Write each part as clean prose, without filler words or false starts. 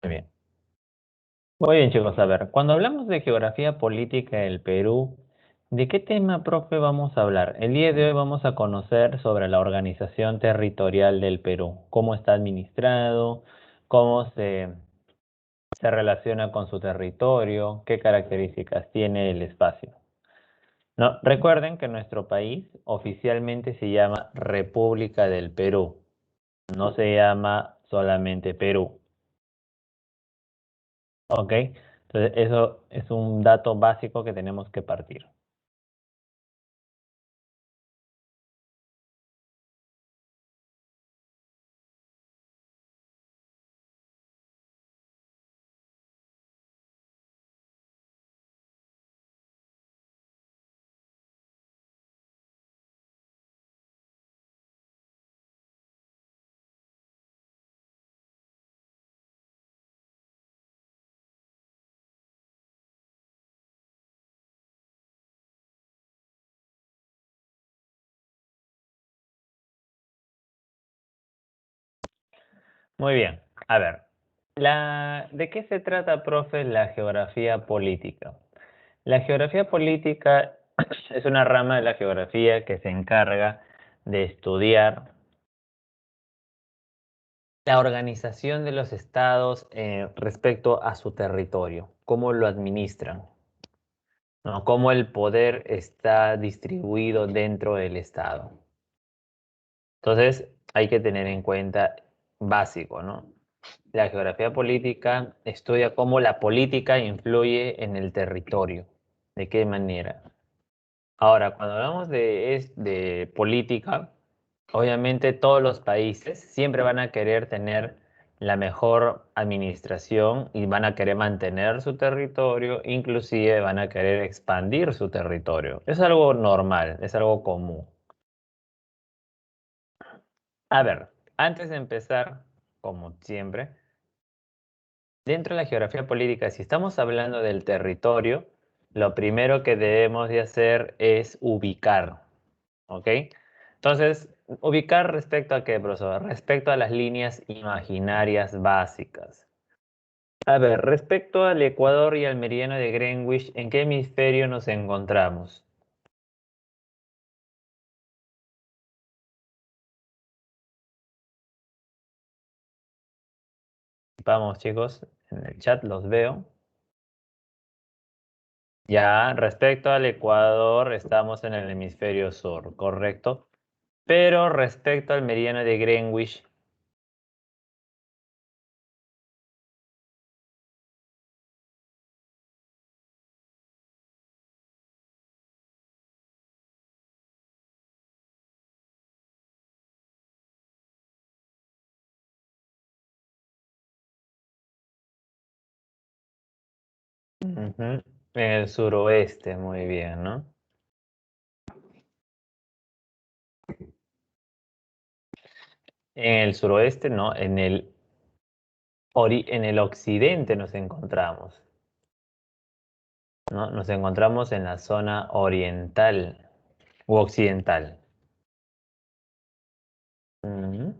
Muy bien. Muy bien, chicos. A ver, cuando hablamos de geografía política del Perú, ¿de qué tema, profe, vamos a hablar? El día de hoy vamos a conocer sobre la organización territorial del Perú, cómo está administrado, cómo se relaciona con su territorio, qué características tiene el espacio. No, recuerden que nuestro país oficialmente se llama República del Perú, no se llama solamente Perú. ¿Ok? Entonces, eso es un dato básico que tenemos que partir. Muy bien. A ver, ¿de qué se trata, profe, la geografía política? La geografía política es una rama de la geografía que se encarga de estudiar la organización de los estados respecto a su territorio, cómo lo administran, ¿no? Cómo el poder está distribuido dentro del estado. Entonces, hay que tener en cuenta básico, ¿no? La geografía política estudia cómo la política influye en el territorio. ¿De qué manera? Ahora, cuando hablamos de política, obviamente todos los países siempre van a querer tener la mejor administración y van a querer mantener su territorio, inclusive van a querer expandir su territorio. Es algo normal, es algo común. A ver, antes de empezar, como siempre, dentro de la geografía política, si estamos hablando del territorio, lo primero que debemos de hacer es ubicar, ¿ok? Entonces, ubicar respecto a qué, profesor? Respecto a las líneas imaginarias básicas. A ver, respecto al Ecuador y al meridiano de Greenwich, ¿en qué hemisferio nos encontramos? Vamos, chicos, en el chat los veo. Ya, respecto al Ecuador, estamos en el hemisferio sur, ¿correcto? Pero respecto al meridiano de Greenwich, ujú, en el suroeste, muy bien, ¿no? En el suroeste, no, en el occidente nos encontramos, ¿no? Nos encontramos en la zona oriental u occidental. Ujú.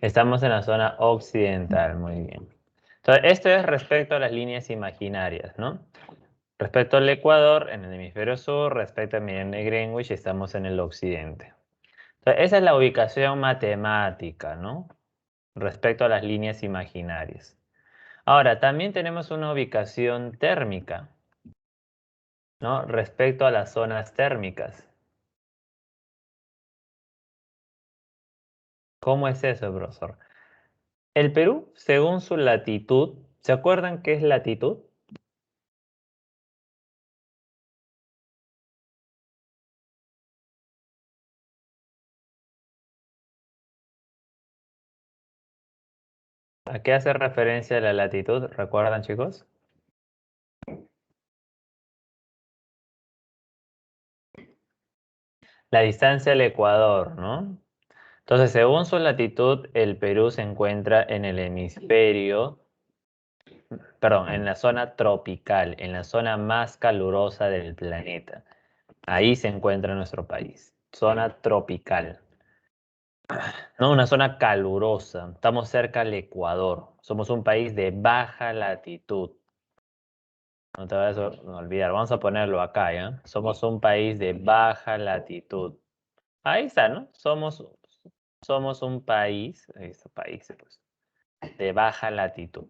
Estamos en la zona occidental, muy bien. Entonces, esto es respecto a las líneas imaginarias, ¿no? Respecto al Ecuador, en el hemisferio sur, respecto al meridiano de Greenwich, estamos en el occidente. Entonces, esa es la ubicación matemática, ¿no? Respecto a las líneas imaginarias. Ahora, también tenemos una ubicación térmica, ¿no? Respecto a las zonas térmicas. ¿Cómo es eso, profesor? El Perú, según su latitud, ¿se acuerdan qué es latitud? ¿A qué hace referencia la latitud? ¿Recuerdan, chicos? La distancia al Ecuador, ¿no? Entonces, según su latitud, el Perú se encuentra en el hemisferio, perdón, en la zona tropical, en la zona más calurosa del planeta. Ahí se encuentra nuestro país. Zona tropical. No, una zona calurosa. Estamos cerca del Ecuador. Somos un país de baja latitud. No te vayas a olvidar. Vamos a ponerlo acá, ¿ya? Somos un país de baja latitud. Ahí está, ¿no? Somos un país, ahí está, país, pues, de baja latitud.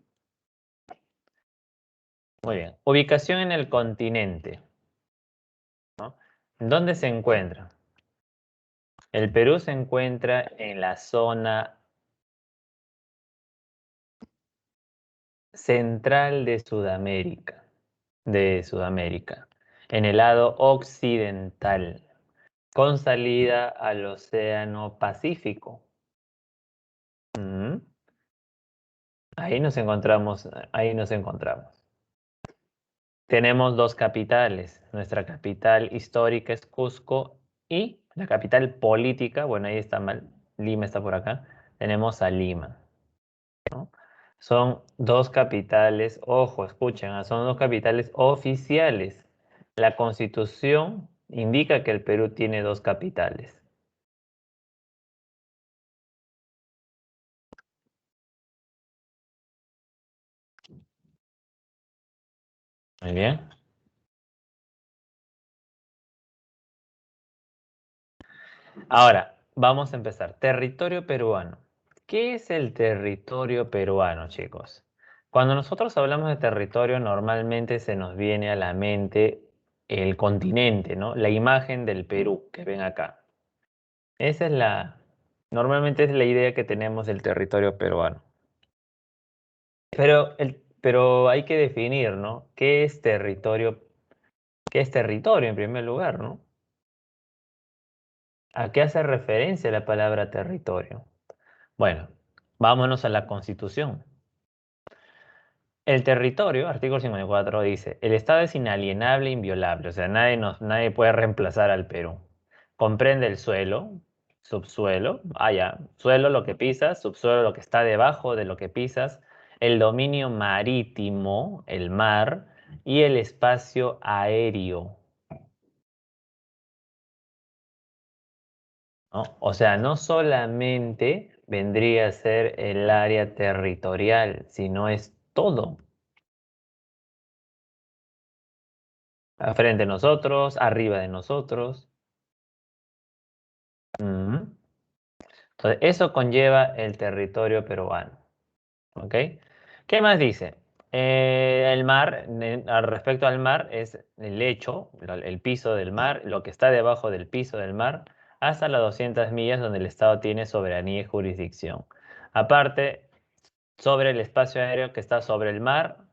Muy bien. Ubicación en el continente, ¿no? ¿Dónde se encuentra? El Perú se encuentra en la zona central de Sudamérica, en el lado occidental, con salida al Océano Pacífico. Mm, Ahí nos encontramos, ahí nos encontramos. Tenemos dos capitales. Nuestra capital histórica es Cusco y la capital política, bueno, ahí está mal, Lima está por acá. Tenemos a Lima, ¿no? Son dos capitales, ojo, escuchen, son dos capitales oficiales. La Constitución indica que el Perú tiene dos capitales. Muy bien. Ahora, vamos a empezar. Territorio peruano. ¿Qué es el territorio peruano, chicos? Cuando nosotros hablamos de territorio, normalmente se nos viene a la mente el continente, ¿no? La imagen del Perú que ven acá. Esa es normalmente es la idea que tenemos del territorio peruano. Pero hay que definir, ¿no? ¿Qué es territorio? ¿Qué es territorio en primer lugar, ¿no? ¿A qué hace referencia la palabra territorio? Bueno, vámonos a la Constitución. El territorio, artículo 54, dice, el Estado es inalienable e inviolable, o sea, nadie puede reemplazar al Perú. Comprende el suelo, subsuelo, ya, suelo lo que pisas, subsuelo lo que está debajo de lo que pisas, el dominio marítimo, el mar, y el espacio aéreo, ¿no? O sea, no solamente vendría a ser el área territorial, sino es todo. Frente a nosotros, arriba de nosotros. Ujú. Entonces, eso conlleva el territorio peruano. ¿Ok? ¿Qué más dice? El mar, al respecto al mar, es el lecho, el piso del mar, lo que está debajo del piso del mar, hasta las 200 millas donde el Estado tiene soberanía y jurisdicción. Aparte, sobre el espacio aéreo que está sobre el mar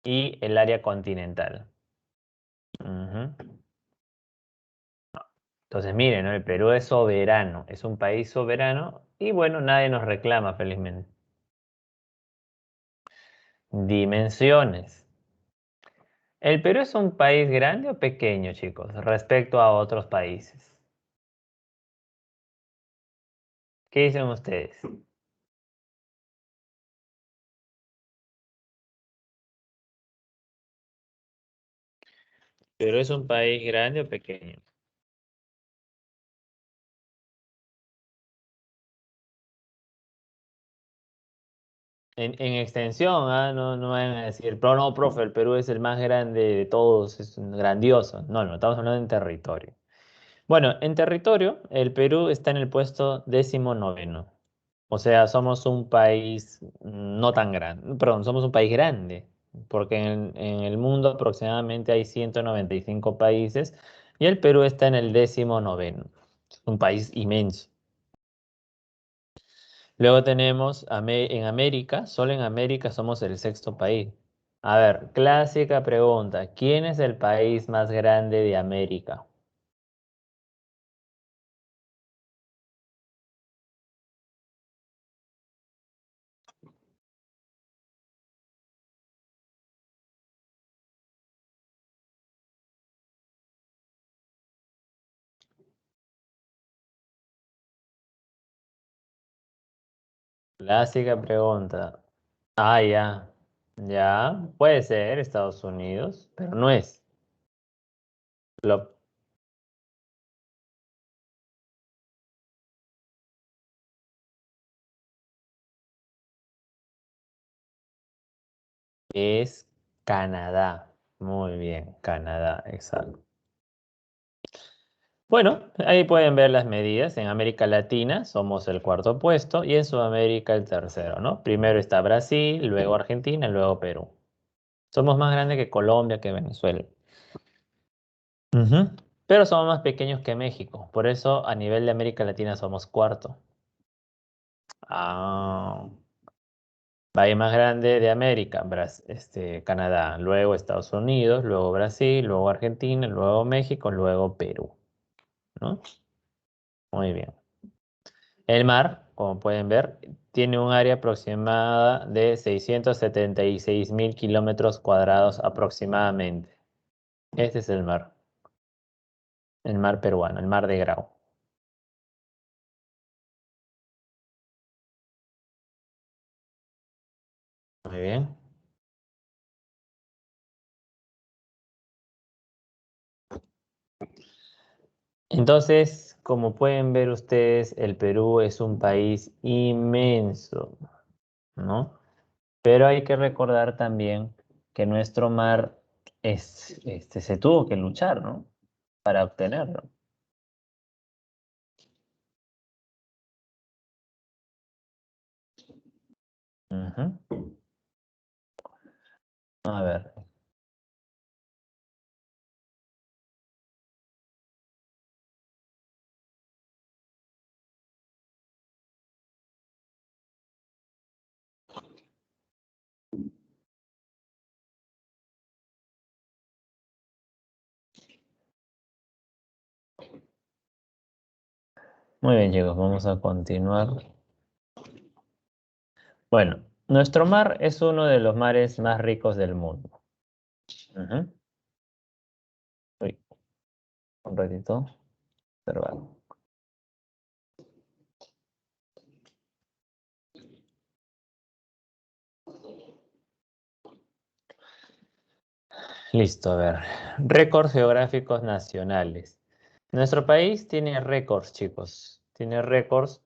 y el área continental. Ujú. Entonces, miren, ¿no? El Perú es soberano, es un país soberano y bueno, nadie nos reclama felizmente. Dimensiones. ¿El Perú es un país grande o pequeño, chicos, respecto a otros países? ¿Qué dicen ustedes? ¿Perú es un país grande o pequeño? En extensión, no, no vayan a decir, pero no, profe, el Perú es el más grande de todos, es grandioso. No, no, estamos hablando en territorio. Bueno, en territorio, el Perú está en el puesto 19º. O sea, somos un país no tan grande, perdón, somos un país grande, porque en el mundo aproximadamente hay 195 países y el Perú está en el 19º. Es un país inmenso. Luego tenemos en América, solo en América somos el sexto país. A ver, clásica pregunta, ¿quién es el país más grande de América? Clásica pregunta. Ya. Ya, puede ser Estados Unidos, pero no es. Flop. Es Canadá. Muy bien, Canadá, exacto. Bueno, ahí pueden ver las medidas. En América Latina somos el cuarto puesto y en Sudamérica el tercero, ¿no? Primero está Brasil, luego Argentina, luego Perú. Somos más grandes que Colombia, que Venezuela. Ujú. Pero somos más pequeños que México. Por eso a nivel de América Latina somos cuarto. Ah, país más grande de América, Canadá, luego Estados Unidos, luego Brasil, luego Argentina, luego México, luego Perú, ¿no? Muy bien. El mar, como pueden ver, tiene un área aproximada de 676.000 kilómetros cuadrados aproximadamente. Este es el mar peruano, el mar de Grau. Muy bien. Entonces, como pueden ver ustedes, el Perú es un país inmenso, ¿no? Pero hay que recordar también que nuestro mar se tuvo que luchar, ¿no? Para obtenerlo. Ujú. A ver, muy bien, chicos, vamos a continuar. Bueno, nuestro mar es uno de los mares más ricos del mundo. Ujú. Uy, un ratito. Observar. Listo, a ver. Récords geográficos nacionales. Nuestro país tiene récords, chicos. Tiene récords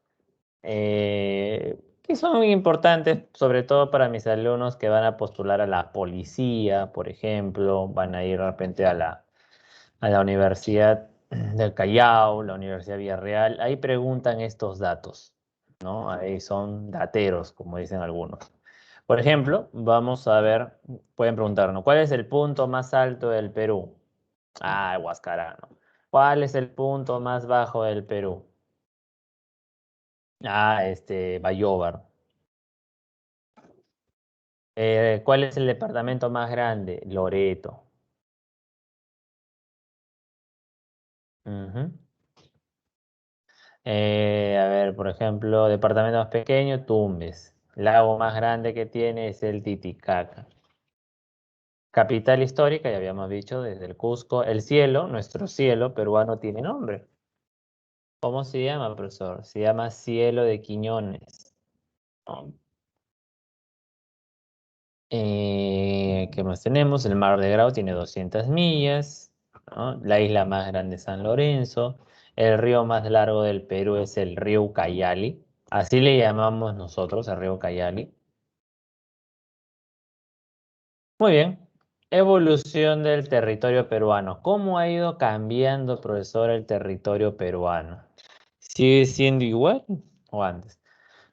que son muy importantes, sobre todo para mis alumnos que van a postular a la policía, por ejemplo, van a ir de repente a la Universidad del Callao, la Universidad Villarreal. Ahí preguntan estos datos, ¿no? Ahí son dateros, como dicen algunos. Por ejemplo, vamos a ver, pueden preguntarnos, ¿cuál es el punto más alto del Perú? Ah, Huascarano. ¿Cuál es el punto más bajo del Perú? Ah, Bayóvar. ¿Cuál es el departamento más grande? Loreto. Ujú. A ver, por ejemplo, departamento más pequeño, Tumbes. Lago más grande que tiene es el Titicaca. Capital histórica, ya habíamos dicho, desde el Cusco. El cielo, nuestro cielo peruano tiene nombre. ¿Cómo se llama, profesor? Se llama Cielo de Quiñones. ¿No? ¿Qué más tenemos? El Mar de Grau tiene 200 millas, ¿no? La isla más grande es San Lorenzo. El río más largo del Perú es el río Ucayali. Así le llamamos nosotros al río Ucayali. Muy bien. Evolución del territorio peruano. ¿Cómo ha ido cambiando, profesor, el territorio peruano? ¿Sigue siendo igual o antes?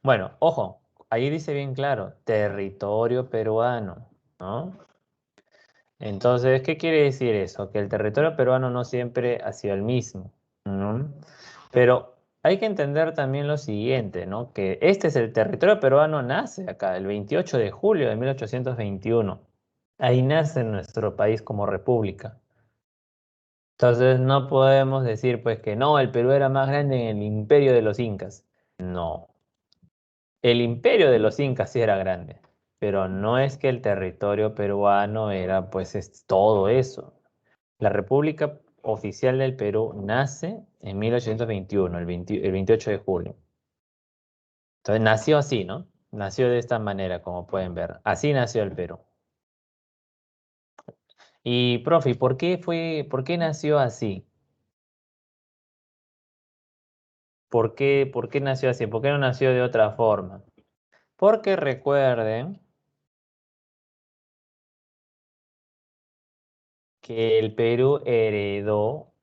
Bueno, ojo, ahí dice bien claro, territorio peruano, ¿no? Entonces, ¿qué quiere decir eso? Que el territorio peruano no siempre ha sido el mismo, ¿no? Pero hay que entender también lo siguiente, ¿no? Que este es el territorio peruano, nace acá, el 28 de julio de 1821. Ahí nace nuestro país como república. Entonces, no podemos decir, pues, que no, el Perú era más grande en el imperio de los incas. No. El imperio de los incas sí era grande, pero no es que el territorio peruano era pues todo eso. La República Oficial del Perú nace en 1821, el 28 de julio. Entonces nació así, ¿no? Nació de esta manera, como pueden ver. Así nació el Perú. Y, profe, por qué nació así? ¿Por qué nació así? ¿Por qué no nació de otra forma? Porque recuerden que el Perú heredó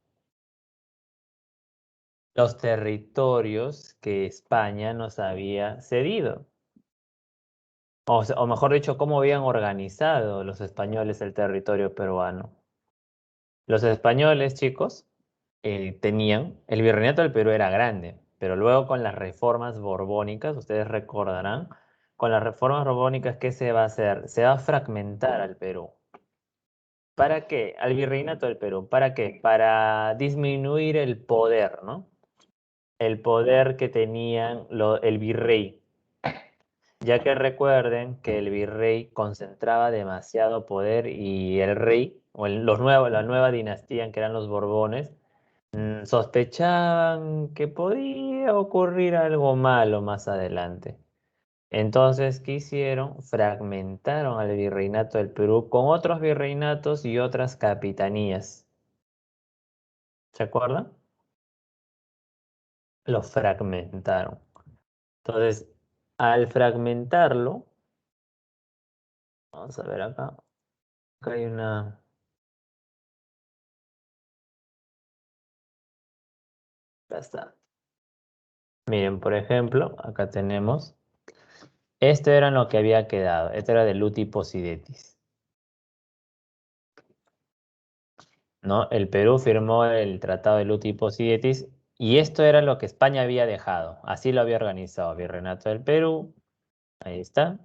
los territorios que España nos había cedido. O mejor dicho, cómo habían organizado los españoles el territorio peruano. Los españoles, chicos, tenían, el virreinato del Perú era grande, pero luego con las reformas borbónicas, ustedes recordarán, con las reformas borbónicas, ¿qué se va a hacer? Se va a fragmentar al Perú. ¿Para qué? Al virreinato del Perú. ¿Para qué? Para disminuir el poder, ¿no? El poder que tenían el virrey. Ya que recuerden que el virrey concentraba demasiado poder y el rey, o la nueva dinastía, que eran los Borbones, sospechaban que podía ocurrir algo malo más adelante. Entonces, ¿qué hicieron? Fragmentaron al virreinato del Perú con otros virreinatos y otras capitanías. ¿Se acuerdan? Lo fragmentaron. Entonces, al fragmentarlo, vamos a ver acá, acá hay una, ya está. Miren, por ejemplo, acá tenemos, esto era lo que había quedado, esto era de Luti Posidetis, ¿no? El Perú firmó el Tratado de Luti Posidetis y esto era lo que España había dejado, así lo había organizado Virreinato del Perú, ahí está.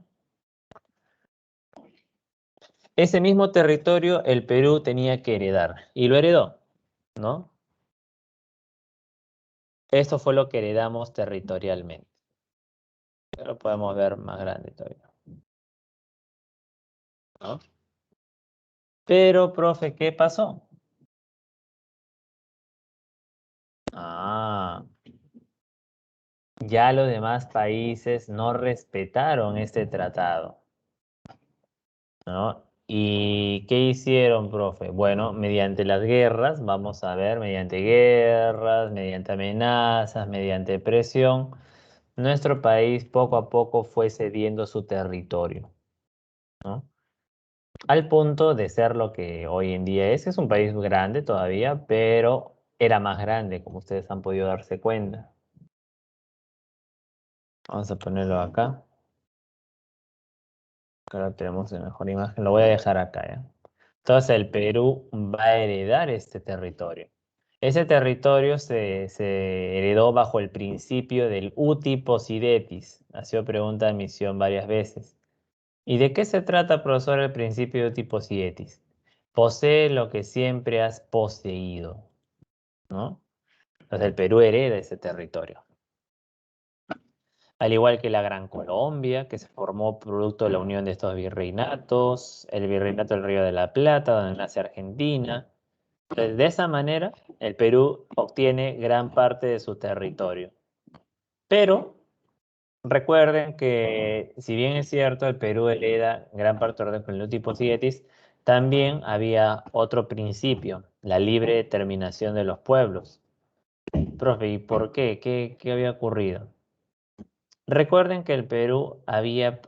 Ese mismo territorio el Perú tenía que heredar y lo heredó, ¿no? Esto fue lo que heredamos territorialmente. Lo podemos ver más grande todavía, ¿no? Pero, profe, ¿qué pasó? Ah, ya los demás países no respetaron este tratado, ¿no? ¿Y qué hicieron, profe? Bueno, mediante las guerras, vamos a ver, mediante guerras, mediante amenazas, mediante presión, nuestro país poco a poco fue cediendo su territorio, ¿no? Al punto de ser lo que hoy en día es un país grande todavía, pero era más grande, como ustedes han podido darse cuenta. Vamos a ponerlo acá. Ahora tenemos una mejor imagen. Lo voy a dejar acá, ¿ya? Entonces el Perú va a heredar este territorio. Ese territorio se heredó bajo el principio del uti possidetis. Ha sido pregunta de admisión varias veces. ¿Y de qué se trata, profesor, el principio de uti possidetis? Posee lo que siempre has poseído, ¿no? Entonces el Perú hereda ese territorio. Al igual que la Gran Colombia, que se formó producto de la unión de estos virreinatos, el virreinato del Río de la Plata, donde nace Argentina. Entonces, de esa manera, el Perú obtiene gran parte de su territorio. Pero recuerden que, si bien es cierto, el Perú hereda gran parte del orden con el tipo Sietis, también había otro principio, la libre determinación de los pueblos. Profe, ¿y por qué? ¿Qué había ocurrido? Recuerden que el Perú había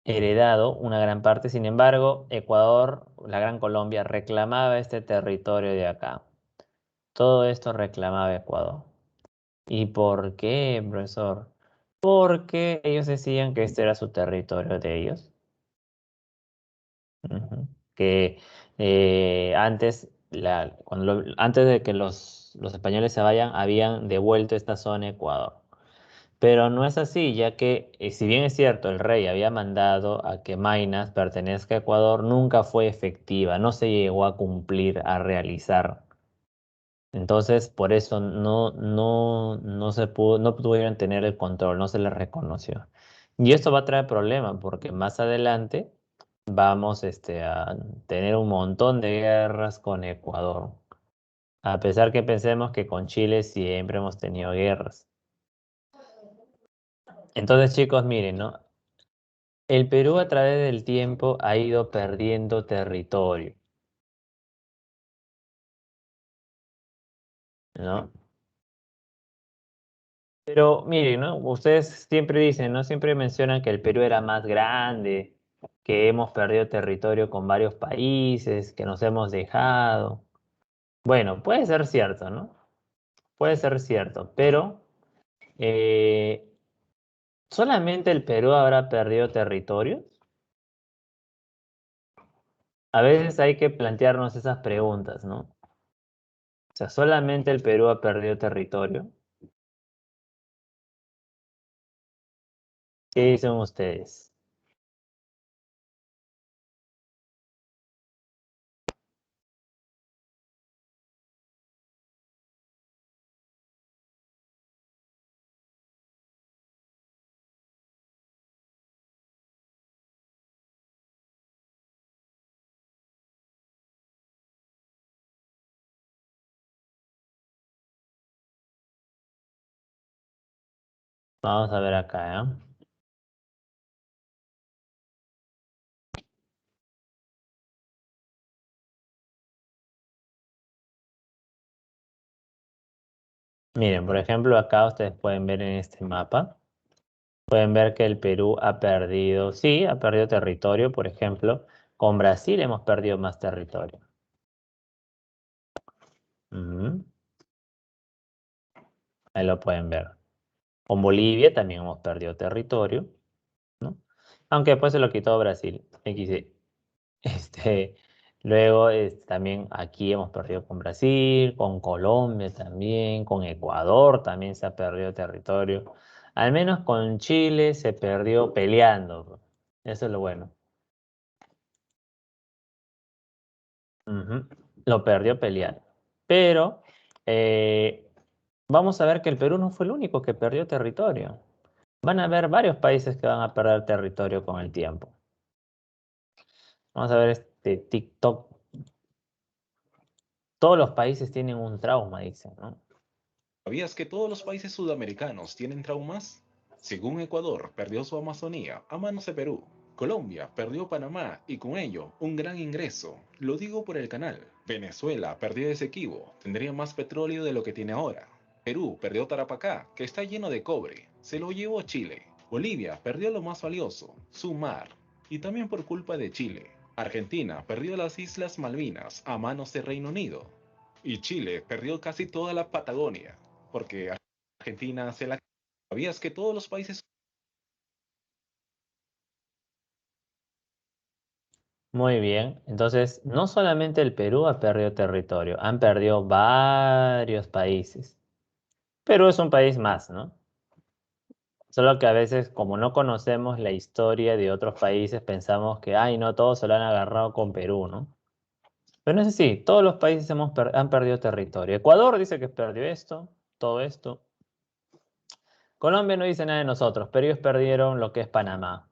heredado una gran parte, sin embargo, Ecuador, la Gran Colombia, reclamaba este territorio de acá. Todo esto reclamaba Ecuador. ¿Y por qué, profesor? Porque ellos decían que este era su territorio de ellos. Ujú. Que antes, antes de que los españoles se vayan, habían devuelto esta zona a Ecuador. Pero no es así, ya que si bien es cierto, el rey había mandado a que Maynas pertenezca a Ecuador, nunca fue efectiva, no se llegó a cumplir, a realizar. Entonces, por eso no se pudo, no pudieron tener el control, no se les reconoció. Y esto va a traer problemas, porque más adelante vamos a tener un montón de guerras con Ecuador. A pesar que pensemos que con Chile siempre hemos tenido guerras. Entonces, chicos, miren, ¿no? El Perú a través del tiempo ha ido perdiendo territorio, ¿no? Pero miren, ¿no? Ustedes siempre dicen, ¿no? Siempre mencionan que el Perú era más grande, que hemos perdido territorio con varios países, que nos hemos dejado. Bueno, puede ser cierto, ¿no? Puede ser cierto, pero eh, ¿solamente el Perú habrá perdido territorios? A veces hay que plantearnos esas preguntas, ¿no? O sea, ¿solamente el Perú ha perdido territorio? ¿Qué dicen ustedes? Vamos a ver acá, ¿eh? Miren, por ejemplo, acá ustedes pueden ver en este mapa, pueden ver que el Perú ha perdido, sí, ha perdido territorio, por ejemplo, con Brasil hemos perdido más territorio. Ujú, ahí lo pueden ver. Con Bolivia también hemos perdido territorio, ¿no? Aunque después se lo quitó Brasil. XD. Este, luego también aquí hemos perdido con Brasil, con Colombia también, con Ecuador también se ha perdido territorio. Al menos con Chile se perdió peleando. Eso es lo bueno. Ujú, lo perdió peleando. Pero vamos a ver que el Perú no fue el único que perdió territorio. Van a haber varios países que van a perder territorio con el tiempo. Vamos a ver este TikTok. Todos los países tienen un trauma, dicen, ¿no? ¿Sabías que todos los países sudamericanos tienen traumas? Según Ecuador, perdió su Amazonía a manos de Perú. Colombia perdió Panamá y con ello un gran ingreso. Lo digo por el canal. Venezuela perdió Esequibo, tendría más petróleo de lo que tiene ahora. Perú perdió Tarapacá, que está lleno de cobre, se lo llevó Chile. Bolivia perdió lo más valioso, su mar, y también por culpa de Chile. Argentina perdió las Islas Malvinas a manos de Reino Unido. Y Chile perdió casi toda la Patagonia, porque Argentina se la... ¿Sabías que todos los países... Muy bien. Entonces, no solamente el Perú ha perdido territorio, han perdido varios países. Perú es un país más, ¿no? Solo que a veces, como no conocemos la historia de otros países, pensamos que, ay, no, todos se lo han agarrado con Perú, ¿no? Pero no es así, todos los países han perdido territorio. Ecuador dice que perdió esto, todo esto. Colombia no dice nada de nosotros, pero ellos perdieron lo que es Panamá.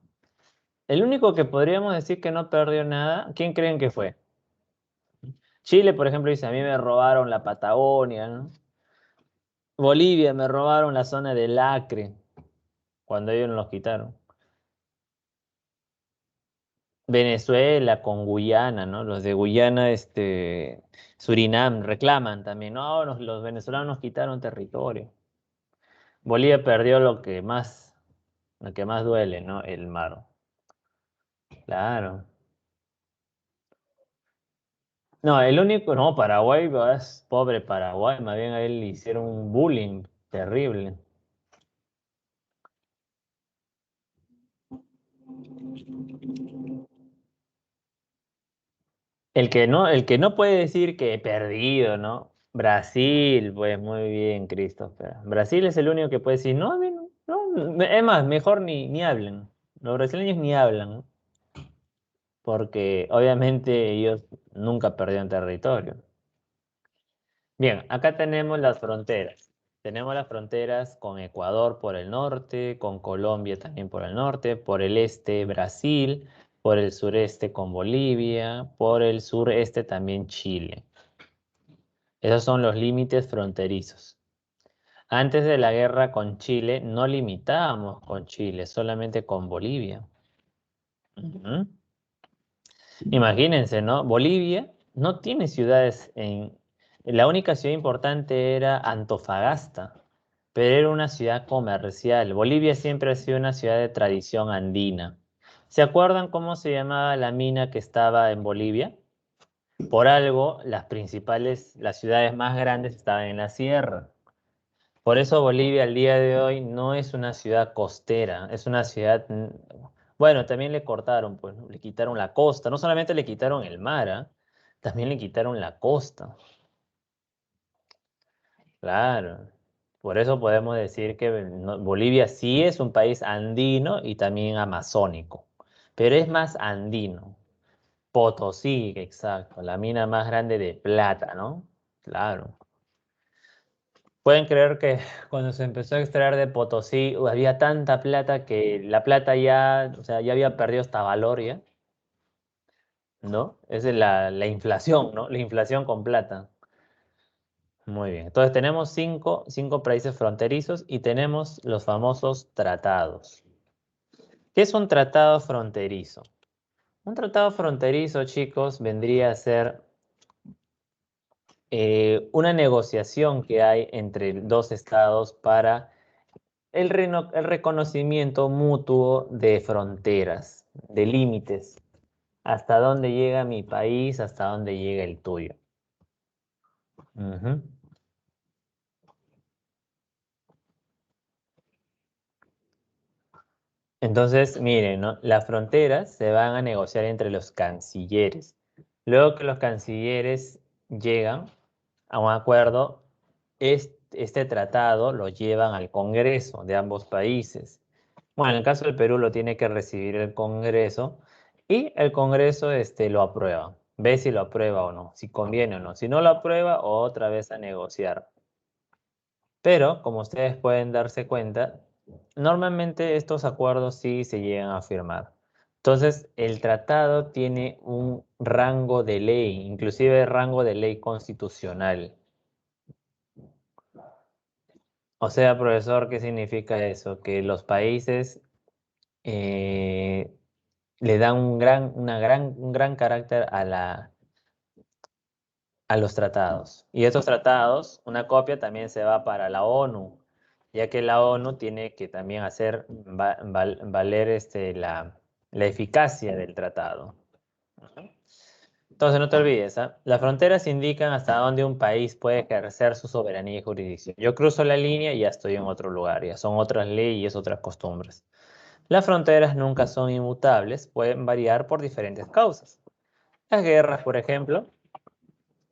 El único que podríamos decir que no perdió nada, ¿quién creen que fue? Chile, por ejemplo, dice, a mí me robaron la Patagonia, ¿no? Bolivia, me robaron la zona del Acre, cuando ellos nos los quitaron. Venezuela con Guyana, ¿no? Los de Guyana, Surinam, reclaman también, no, los venezolanos nos quitaron territorio. Bolivia perdió lo que más duele, ¿no? El mar. Claro. No, el único, no, Paraguay, es pobre Paraguay, más bien a él le hicieron un bullying terrible. El que no puede decir que he perdido, ¿no? Brasil, pues muy bien, Christopher. Brasil es el único que puede decir, no, a mí no, es más, mejor ni hablen. Los brasileños ni hablan, ¿no? Porque obviamente ellos nunca perdieron territorio. Bien, acá tenemos las fronteras. Tenemos las fronteras con Ecuador por el norte, con Colombia también por el norte, por el este Brasil, por el sureste con Bolivia, por el sureste también Chile. Esos son los límites fronterizos. Antes de la guerra con Chile no limitábamos con Chile, solamente con Bolivia. Ujú. Imagínense, ¿no? Bolivia no tiene ciudades en... La única ciudad importante era Antofagasta, pero era una ciudad comercial. Bolivia siempre ha sido una ciudad de tradición andina. ¿Se acuerdan cómo se llamaba la mina que estaba en Bolivia? Por algo, las ciudades más grandes estaban en la sierra. Por eso Bolivia al día de hoy no es una ciudad costera, es una ciudad, bueno, también le cortaron, pues, ¿no? Le quitaron la costa, no solamente le quitaron el mar, ¿ah? También le quitaron la costa. Claro. Por eso podemos decir que Bolivia sí es un país andino y también amazónico, pero es más andino. Potosí, exacto, la mina más grande de plata, ¿no? Claro. Pueden creer que cuando se empezó a extraer de Potosí había tanta plata que la plata ya, o sea, ya había perdido hasta valor ya, ¿no? Esa es la inflación, ¿no? La inflación con plata. Muy bien. Entonces tenemos cinco países fronterizos y tenemos los famosos tratados. ¿Qué es un tratado fronterizo? Un tratado fronterizo, chicos, vendría a ser una negociación que hay entre dos estados para el reconocimiento mutuo de fronteras, de límites. Hasta dónde llega mi país, hasta dónde llega el tuyo. Ujú. Entonces, miren, ¿no? Las fronteras se van a negociar entre los cancilleres. Luego que los cancilleres llegan a un acuerdo, este tratado lo llevan al Congreso de ambos países. Bueno, en el caso del Perú lo tiene que recibir el Congreso y el Congreso lo aprueba. Ve si lo aprueba o no, si conviene o no. Si no lo aprueba, otra vez a negociar. Pero, como ustedes pueden darse cuenta, normalmente estos acuerdos sí se llegan a firmar. Entonces, el tratado tiene un rango de ley, inclusive rango de ley constitucional. O sea, profesor, ¿qué significa eso? Que los países eh, le dan un gran carácter a los tratados. Y estos tratados, una copia también se va para la ONU, ya que la ONU tiene que también hacer valer la eficacia del tratado. Entonces, no te olvides, ¿ah? Las fronteras indican hasta dónde un país puede ejercer su soberanía y jurisdicción. Yo cruzo la línea y ya estoy en otro lugar, ya son otras leyes, otras costumbres. Las fronteras nunca son inmutables, pueden variar por diferentes causas. Las guerras, por ejemplo,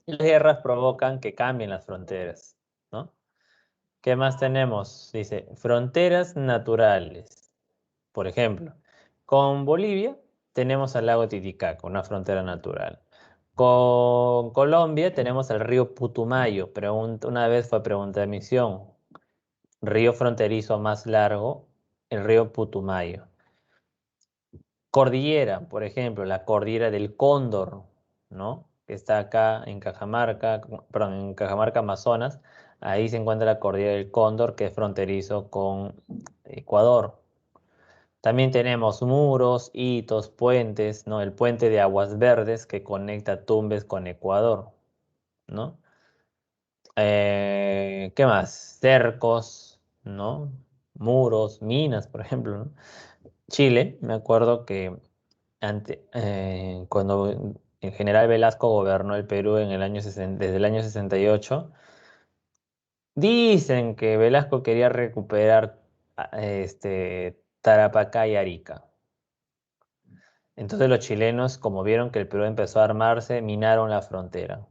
las guerras provocan que cambien las fronteras, ¿no? ¿Qué más tenemos? Dice, fronteras naturales. Por ejemplo, con Bolivia tenemos al lago Titicaca, una frontera natural. Con Colombia tenemos el río Putumayo. Una vez fue pregunta de misión. Río fronterizo más largo, el río Putumayo. Cordillera, por ejemplo, la cordillera del Cóndor, ¿no? Que está acá en Cajamarca, perdón, en Cajamarca, Amazonas. Ahí se encuentra la cordillera del Cóndor, que es fronterizo con Ecuador. También tenemos muros, hitos, puentes, ¿no? El puente de Aguas Verdes que conecta Tumbes con Ecuador, ¿no? ¿Qué más? Cercos, ¿no? Muros, minas, por ejemplo, ¿no? Chile, me acuerdo que cuando el general Velasco gobernó el Perú en el año desde el año 68, dicen que Velasco quería recuperar Tarapacá y Arica. Entonces los chilenos, como vieron que el Perú empezó a armarse, minaron la frontera.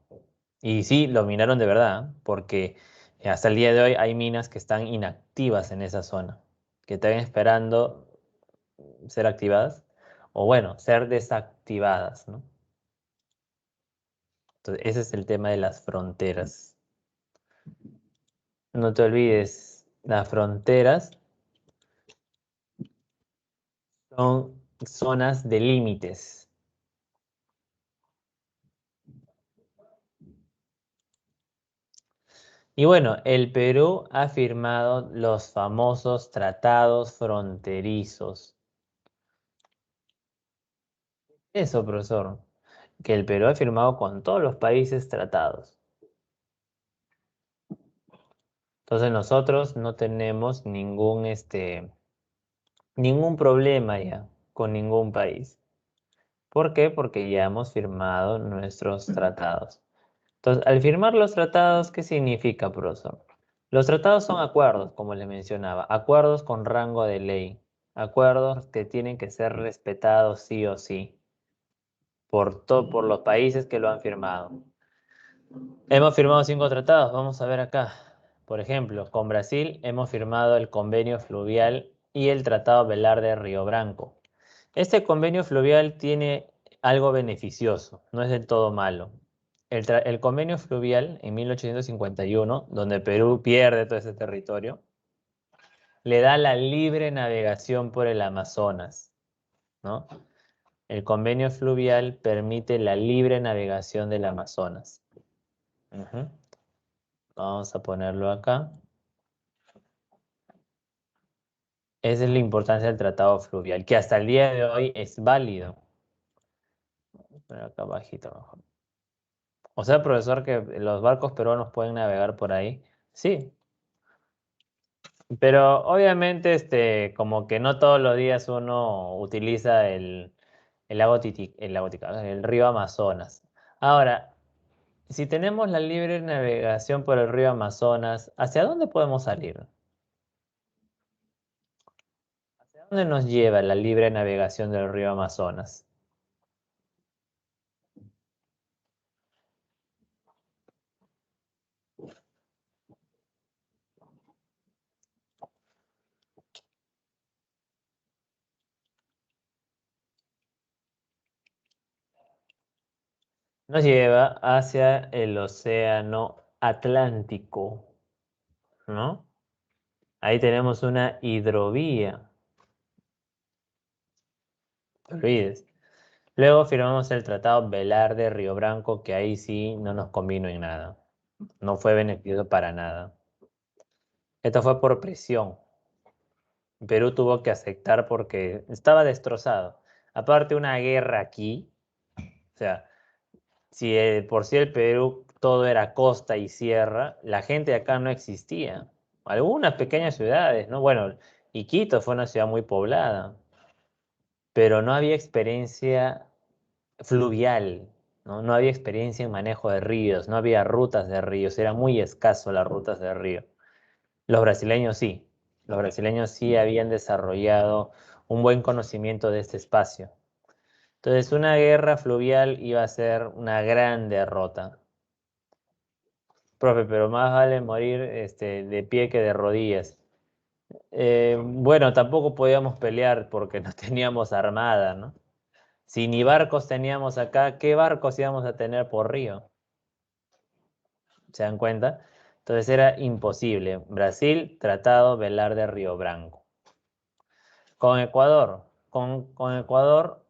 Y sí, lo minaron de verdad, porque hasta el día de hoy hay minas que están inactivas en esa zona, que están esperando ser activadas, o bueno, ser desactivadas, ¿no? Entonces, ese es el tema de las fronteras. No te olvides, las fronteras son zonas de límites. Y bueno, el Perú ha firmado los famosos tratados fronterizos. Eso, profesor, que el Perú ha firmado con todos los países tratados. Entonces nosotros no tenemos ningún problema ya. con ningún país. ¿Por qué? Porque ya hemos firmado nuestros tratados. Entonces, al firmar los tratados, ¿qué significa, profesor? Los tratados son acuerdos, como le mencionaba, acuerdos con rango de ley, acuerdos que tienen que ser respetados sí o sí por los países que lo han firmado. Hemos firmado 5 tratados, vamos a ver acá. Por ejemplo, con Brasil hemos firmado el convenio fluvial y el tratado velar de Río Branco. Este convenio fluvial tiene algo beneficioso, no es del todo malo. El convenio fluvial en 1851, donde Perú pierde todo ese territorio, le da la libre navegación por el Amazonas, ¿no? El convenio fluvial permite la libre navegación del Amazonas. Ujú. Vamos a ponerlo acá. Esa es la importancia del tratado fluvial, que hasta el día de hoy es válido. Voy a poner acá abajito mejor. O sea, profesor, que los barcos peruanos pueden navegar por ahí. Sí, pero obviamente, como que no todos los días uno utiliza el río Amazonas. Ahora, si tenemos la libre navegación por el río Amazonas, ¿hacia dónde podemos salir? ¿Hacia dónde nos lleva la libre navegación del río Amazonas? Nos lleva hacia el océano Atlántico, ¿no? Ahí tenemos una hidrovía. No olvides. Luego firmamos el Tratado Velar de Río Branco, que ahí sí no nos convino en nada. No fue beneficioso para nada. Esto fue por presión. Perú tuvo que aceptar porque estaba destrozado. Aparte una guerra aquí, o sea, si por si el Perú todo era costa y sierra, la gente de acá no existía. Algunas pequeñas ciudades, ¿no? Bueno, Iquitos fue una ciudad muy poblada, pero no había experiencia fluvial, ¿no? No había experiencia en manejo de ríos, no había rutas de ríos, era muy escaso las rutas de río. Los brasileños sí, los brasileños sí habían desarrollado un buen conocimiento de este espacio. Entonces, una guerra fluvial iba a ser una gran derrota. Profe, pero más vale morir de pie que de rodillas. Bueno, tampoco podíamos pelear porque no teníamos armada, ¿no? Si ni barcos teníamos acá, ¿qué barcos íbamos a tener por río? ¿Se dan cuenta? Entonces era imposible. Brasil, Tratado Velar de Río Branco. Con Ecuador. Con Ecuador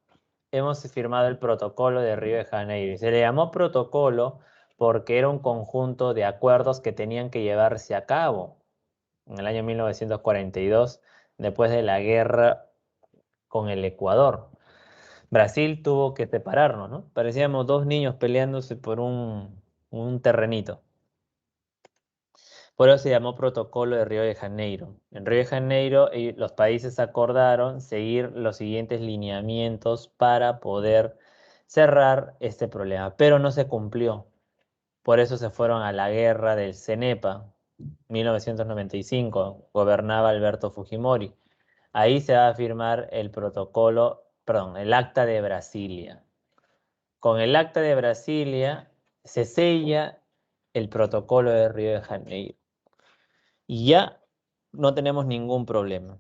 hemos firmado el protocolo de Río de Janeiro. Y se le llamó protocolo porque era un conjunto de acuerdos que tenían que llevarse a cabo en el año 1942, después de la guerra con el Ecuador. Brasil tuvo que separarnos, ¿no? Parecíamos dos niños peleándose por un terrenito. Por eso se llamó Protocolo de Río de Janeiro. En Río de Janeiro los países acordaron seguir los siguientes lineamientos para poder cerrar este problema, pero no se cumplió. Por eso se fueron a la guerra del CENEPA, 1995, gobernaba Alberto Fujimori. Ahí se va a firmar el protocolo, perdón, el Acta de Brasilia. Con el Acta de Brasilia se sella el protocolo de Río de Janeiro y ya no tenemos ningún problema.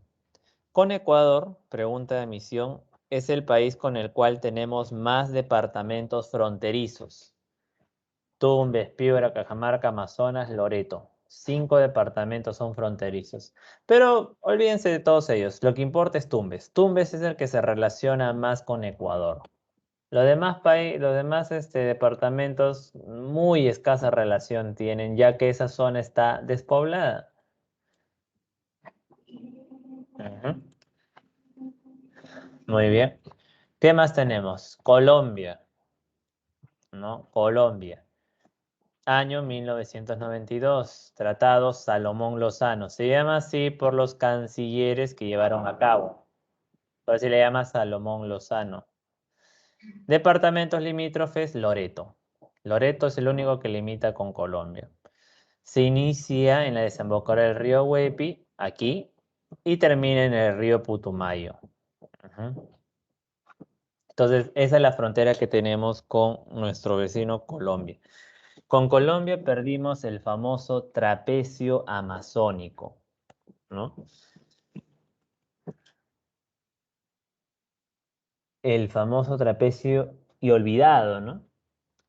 Con Ecuador, pregunta de misión, es el país con el cual tenemos más departamentos fronterizos. Tumbes, Piura, Cajamarca, Amazonas, Loreto. 5 departamentos son fronterizos. Pero olvídense de todos ellos. Lo que importa es Tumbes. Tumbes es el que se relaciona más con Ecuador. Los demás departamentos muy escasa relación tienen, ya que esa zona está despoblada. Ujú. Muy bien. ¿Qué más tenemos? Colombia, ¿no? Colombia. Año 1992. Tratado Salomón Lozano. Se llama así por los cancilleres que llevaron a cabo. Por eso se le llama Salomón Lozano. Departamentos limítrofes, Loreto. Loreto es el único que limita con Colombia. Se inicia en la desembocadura del río Huepi, aquí, y termina en el río Putumayo. Entonces, esa es la frontera que tenemos con nuestro vecino Colombia. Con Colombia perdimos el famoso trapecio amazónico, ¿no? El famoso trapecio y olvidado, ¿no?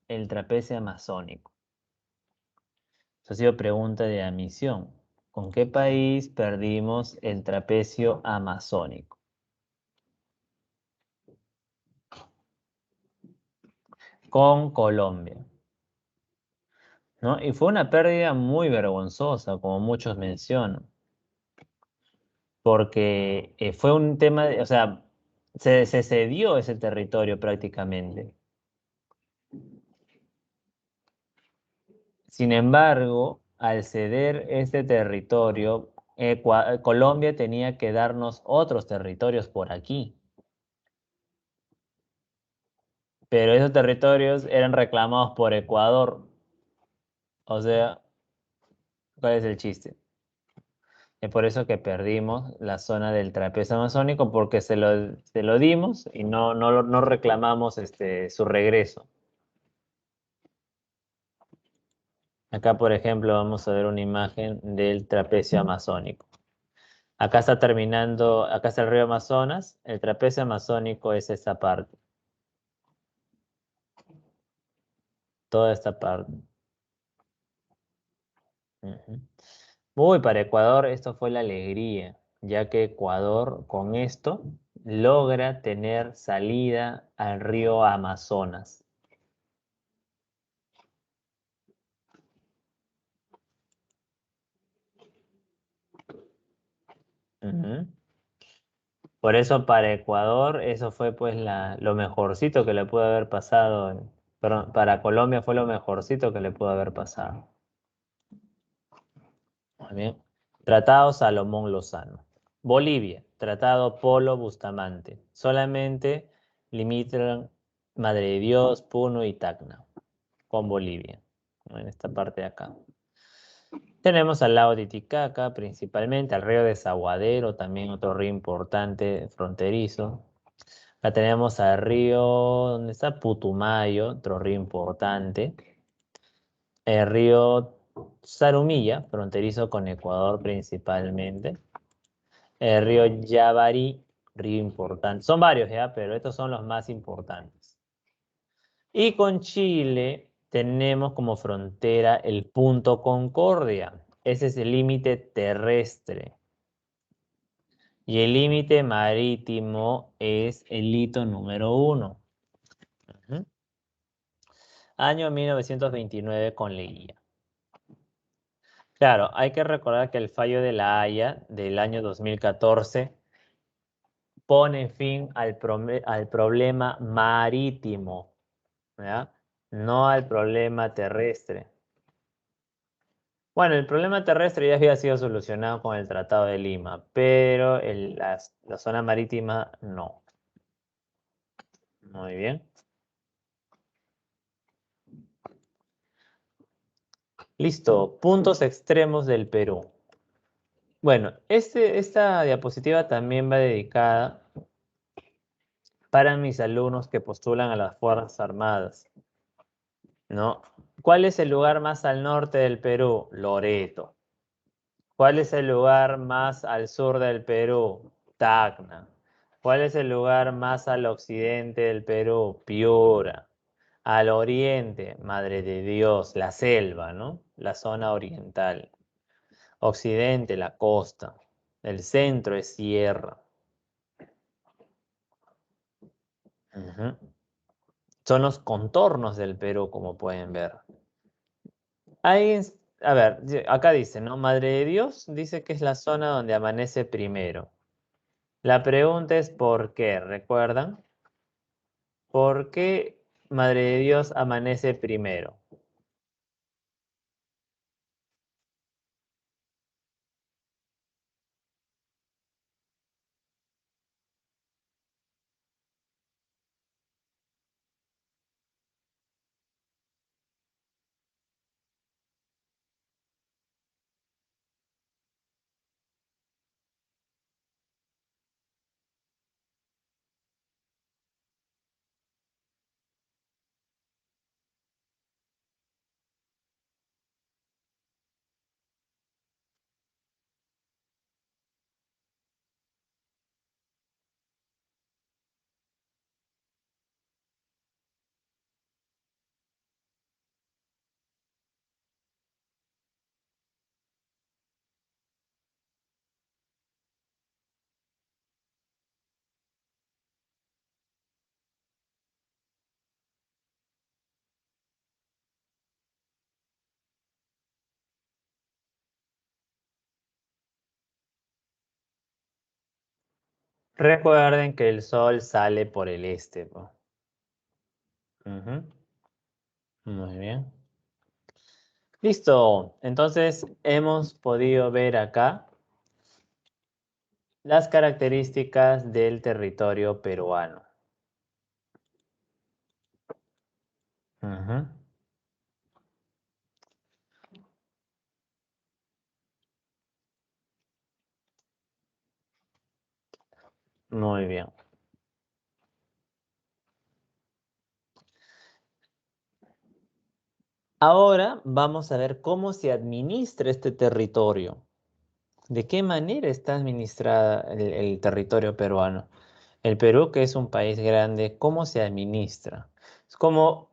El trapecio amazónico. Eso ha sido pregunta de admisión. ¿Con qué país perdimos el trapecio amazónico? Con Colombia, ¿no? Y fue una pérdida muy vergonzosa, como muchos mencionan, porque fue un tema, o sea, se cedió ese territorio prácticamente. Sin embargo, al ceder este territorio, Colombia tenía que darnos otros territorios por aquí. Pero esos territorios eran reclamados por Ecuador. O sea, ¿cuál es el chiste? Es por eso que perdimos la zona del trapecio amazónico, porque se lo dimos y no reclamamos su regreso. Acá, por ejemplo, vamos a ver una imagen del trapecio amazónico. Acá está terminando, acá está el río Amazonas. El trapecio amazónico es esta parte. Toda esta parte. Ujú. Uy, para Ecuador esto fue la alegría, ya que Ecuador con esto logra tener salida al río Amazonas. Ujú. Por eso para Ecuador eso fue pues lo mejorcito que le pudo haber pasado. Perdón, para Colombia fue lo mejorcito que le pudo haber pasado. Muy bien. Tratado Salomón Lozano. Bolivia, Tratado Polo Bustamante. Solamente limitan Madre de Dios, Puno y Tacna con Bolivia, ¿no? En esta parte de acá. Tenemos al lago Titicaca, principalmente, al río Desaguadero, también otro río importante fronterizo. Acá tenemos al río, ¿dónde está? Putumayo, otro río importante. El río Zarumilla, fronterizo con Ecuador principalmente. El río Yavarí, río importante. Son varios ya, pero estos son los más importantes. Y con Chile tenemos como frontera el punto Concordia. Ese es el límite terrestre. Y el límite marítimo es el hito número 1. Año 1929 con Leguía. Claro, hay que recordar que el fallo de La Haya del año 2014 pone fin al problema marítimo, ¿ya? No al problema terrestre. Bueno, el problema terrestre ya había sido solucionado con el Tratado de Lima, pero la zona marítima no. Muy bien. Listo, puntos extremos del Perú. Bueno, esta diapositiva también va dedicada para mis alumnos que postulan a las Fuerzas Armadas, ¿no? ¿Cuál es el lugar más al norte del Perú? Loreto. ¿Cuál es el lugar más al sur del Perú? Tacna. ¿Cuál es el lugar más al occidente del Perú? Piura. Al oriente, Madre de Dios, la selva, ¿no? La zona oriental. Occidente, la costa. El centro es sierra. Ujú. Son los contornos del Perú, como pueden ver. Hay, a ver, acá dice, ¿no? Madre de Dios dice que es la zona donde amanece primero. La pregunta es ¿por qué? ¿Recuerdan? ¿Por qué Madre de Dios amanece primero? Recuerden que el sol sale por el este, po. Muy bien. Listo. Entonces hemos podido ver acá las características del territorio peruano. Muy bien. Ahora vamos a ver cómo se administra este territorio. ¿De qué manera está administrada el territorio peruano? El Perú, que es un país grande, ¿cómo se administra? Es como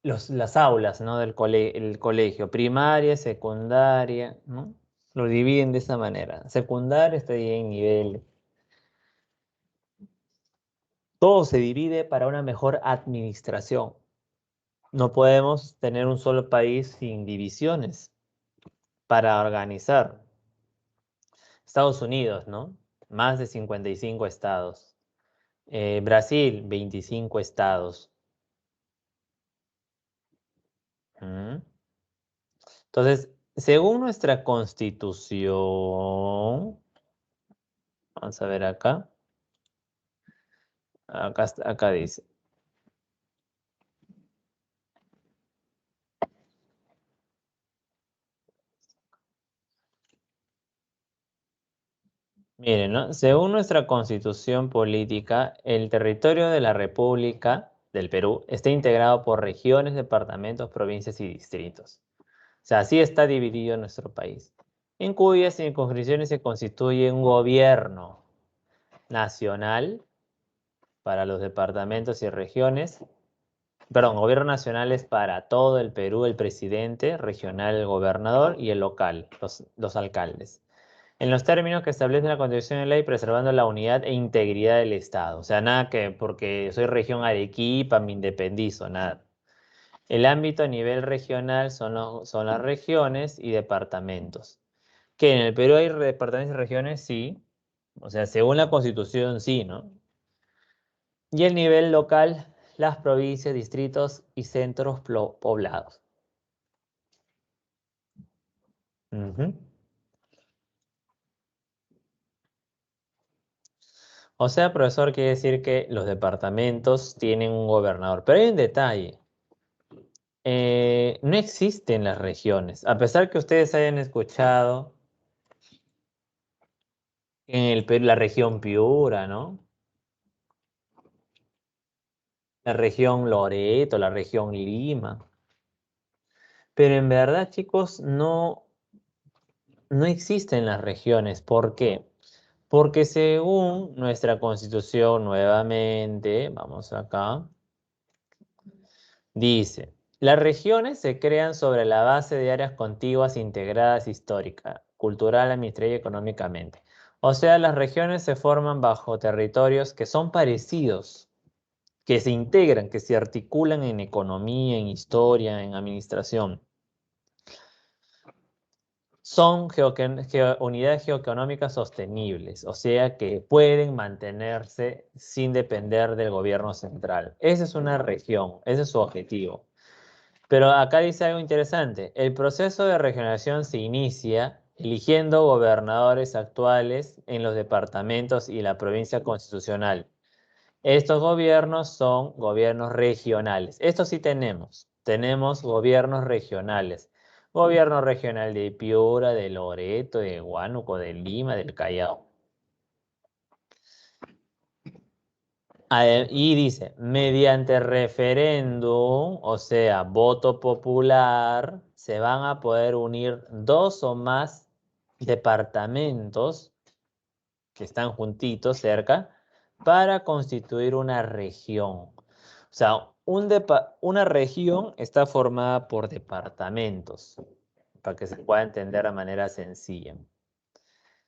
las aulas, ¿no? El colegio, primaria, secundaria, ¿no? Lo dividen de esa manera. Secundaria está ahí en nivel. Todo se divide para una mejor administración. No podemos tener un solo país sin divisiones para organizar. Estados Unidos, ¿no? Más de 55 estados. Brasil, 25 estados. ¿Mm? Entonces, según nuestra constitución, vamos a ver acá. Acá dice. Miren, ¿no? Según nuestra constitución política, el territorio de la República del Perú está integrado por regiones, departamentos, provincias y distritos. O sea, así está dividido nuestro país, en cuyas circunscripciones se constituye un gobierno nacional para los departamentos y regiones. Perdón, gobierno nacional es para todo el Perú, el presidente, regional, el gobernador y el local, los alcaldes. En los términos que establece la Constitución de Ley, preservando la unidad e integridad del Estado. O sea, nada que porque soy región Arequipa me independizo, nada. El ámbito a nivel regional son las regiones y departamentos. ¿Que en el Perú hay departamentos y regiones? Sí. O sea, según la Constitución, sí, ¿no? Y el nivel local, las provincias, distritos y centros poblados. Ujú. O sea, profesor, quiere decir que los departamentos tienen un gobernador. Pero hay un detalle. No existen las regiones. A pesar que ustedes hayan escuchado en el Perú la región Piura, ¿no? La región Loreto, la región Lima. Pero en verdad, chicos, no existen las regiones. ¿Por qué? Porque según nuestra constitución, nuevamente, vamos acá, dice, las regiones se crean sobre la base de áreas contiguas integradas histórica, cultural, administrativa y económicamente. O sea, las regiones se forman bajo territorios que son parecidos, que se integran, que se articulan en economía, en historia, en administración. Son unidades geoeconómicas sostenibles, o sea que pueden mantenerse sin depender del gobierno central. Esa es una región, ese es su objetivo. Pero acá dice algo interesante. El proceso de regionalización se inicia eligiendo gobernadores actuales en los departamentos y la provincia constitucional. Estos gobiernos son gobiernos regionales. Esto sí tenemos. Tenemos gobiernos regionales. Gobierno regional de Piura, de Loreto, de Huánuco, de Lima, del Callao. Y dice, mediante referéndum, o sea, voto popular, se van a poder unir dos o más departamentos que están juntitos cerca para constituir una región. O sea, una región está formada por departamentos, para que se pueda entender de manera sencilla.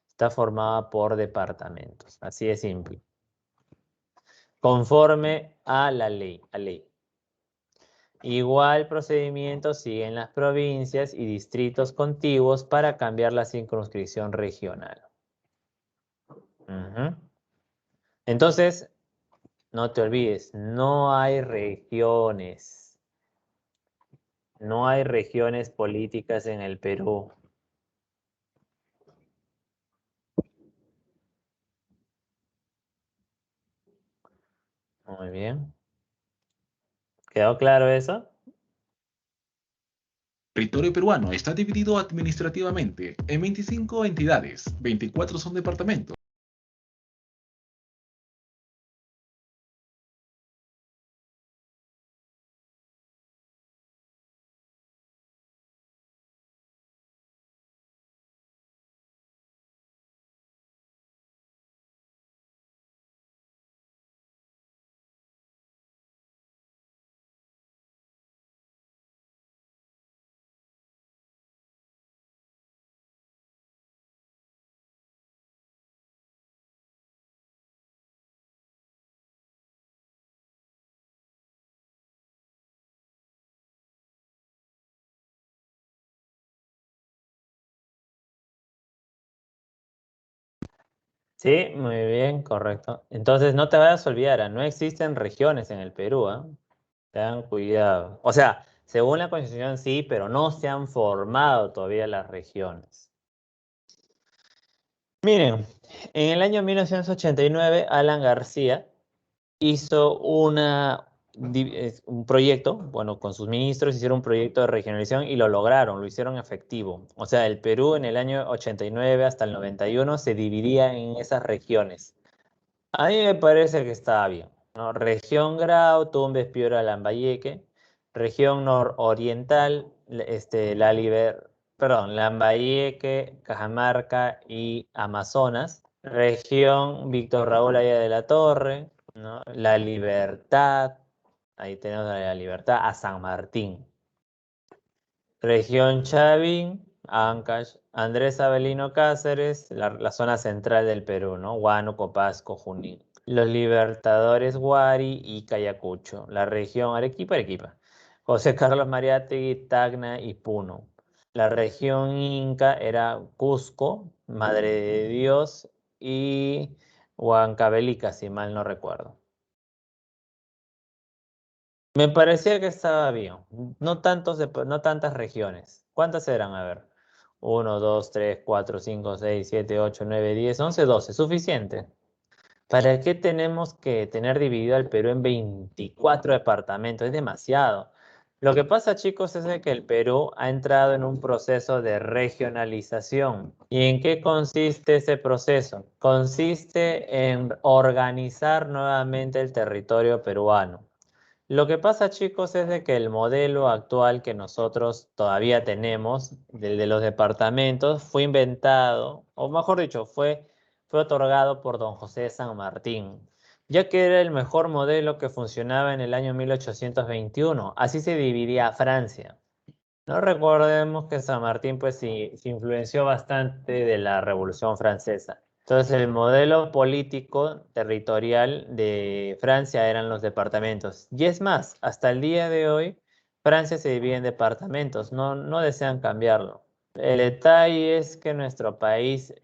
Está formada por departamentos, así de simple. Conforme a la ley. Igual procedimiento siguen las provincias y distritos contiguos para cambiar la circunscripción regional. Entonces, no te olvides, no hay regiones. No hay regiones políticas en el Perú. Muy bien. ¿Quedó claro eso? El territorio peruano está dividido administrativamente en 25 entidades, 24 son departamentos. Sí, muy bien, correcto. Entonces, no te vayas a olvidar, no existen regiones en el Perú, ¿ah? Tengan cuidado. O sea, según la Constitución sí, pero no se han formado todavía las regiones. Miren, en el año 1989, Alan García hizo un proyecto, bueno, con sus ministros hicieron un proyecto de regionalización y lo lograron, lo hicieron efectivo. O sea, el Perú en el año 89 hasta el 91 se dividía en esas regiones. A mí me parece que está bien, ¿no? Región Grau, Tumbes, Piura, Lambayeque. Región nororiental, Lambayeque, Cajamarca y Amazonas. Región Víctor Raúl Aya de la Torre, ¿no? La Libertad, ahí tenemos a La Libertad, a San Martín. Región Chavín, Ancash, Andrés Avelino Cáceres, la zona central del Perú, ¿no? Huánuco, Pasco, Junín. Los Libertadores Huari y Cayacucho. La región Arequipa. José Carlos Mariátegui, Tacna y Puno. La región Inca era Cusco, Madre de Dios y Huancavelica, si mal no recuerdo. Me parecía que estaba bien. No tantas regiones. ¿Cuántas eran? A ver. 1, 2, 3, 4, 5, 6, 7, 8, 9, 10, 11, 12. Suficiente. ¿Para qué tenemos que tener dividido el Perú en 24 departamentos? Es demasiado. Lo que pasa, chicos, es de que el Perú ha entrado en un proceso de regionalización. ¿Y en qué consiste ese proceso? Consiste en organizar nuevamente el territorio peruano. Lo que pasa, chicos, es de que el modelo actual que nosotros todavía tenemos, del de los departamentos, fue inventado, o mejor dicho, fue otorgado por don José de San Martín, ya que era el mejor modelo que funcionaba en el año 1821. Así se dividía Francia. No recordemos que San Martín pues sí, se influenció bastante de la Revolución Francesa. Entonces el modelo político territorial de Francia eran los departamentos. Y es más, hasta el día de hoy Francia se divide en departamentos, no desean cambiarlo. El detalle es que nuestro país,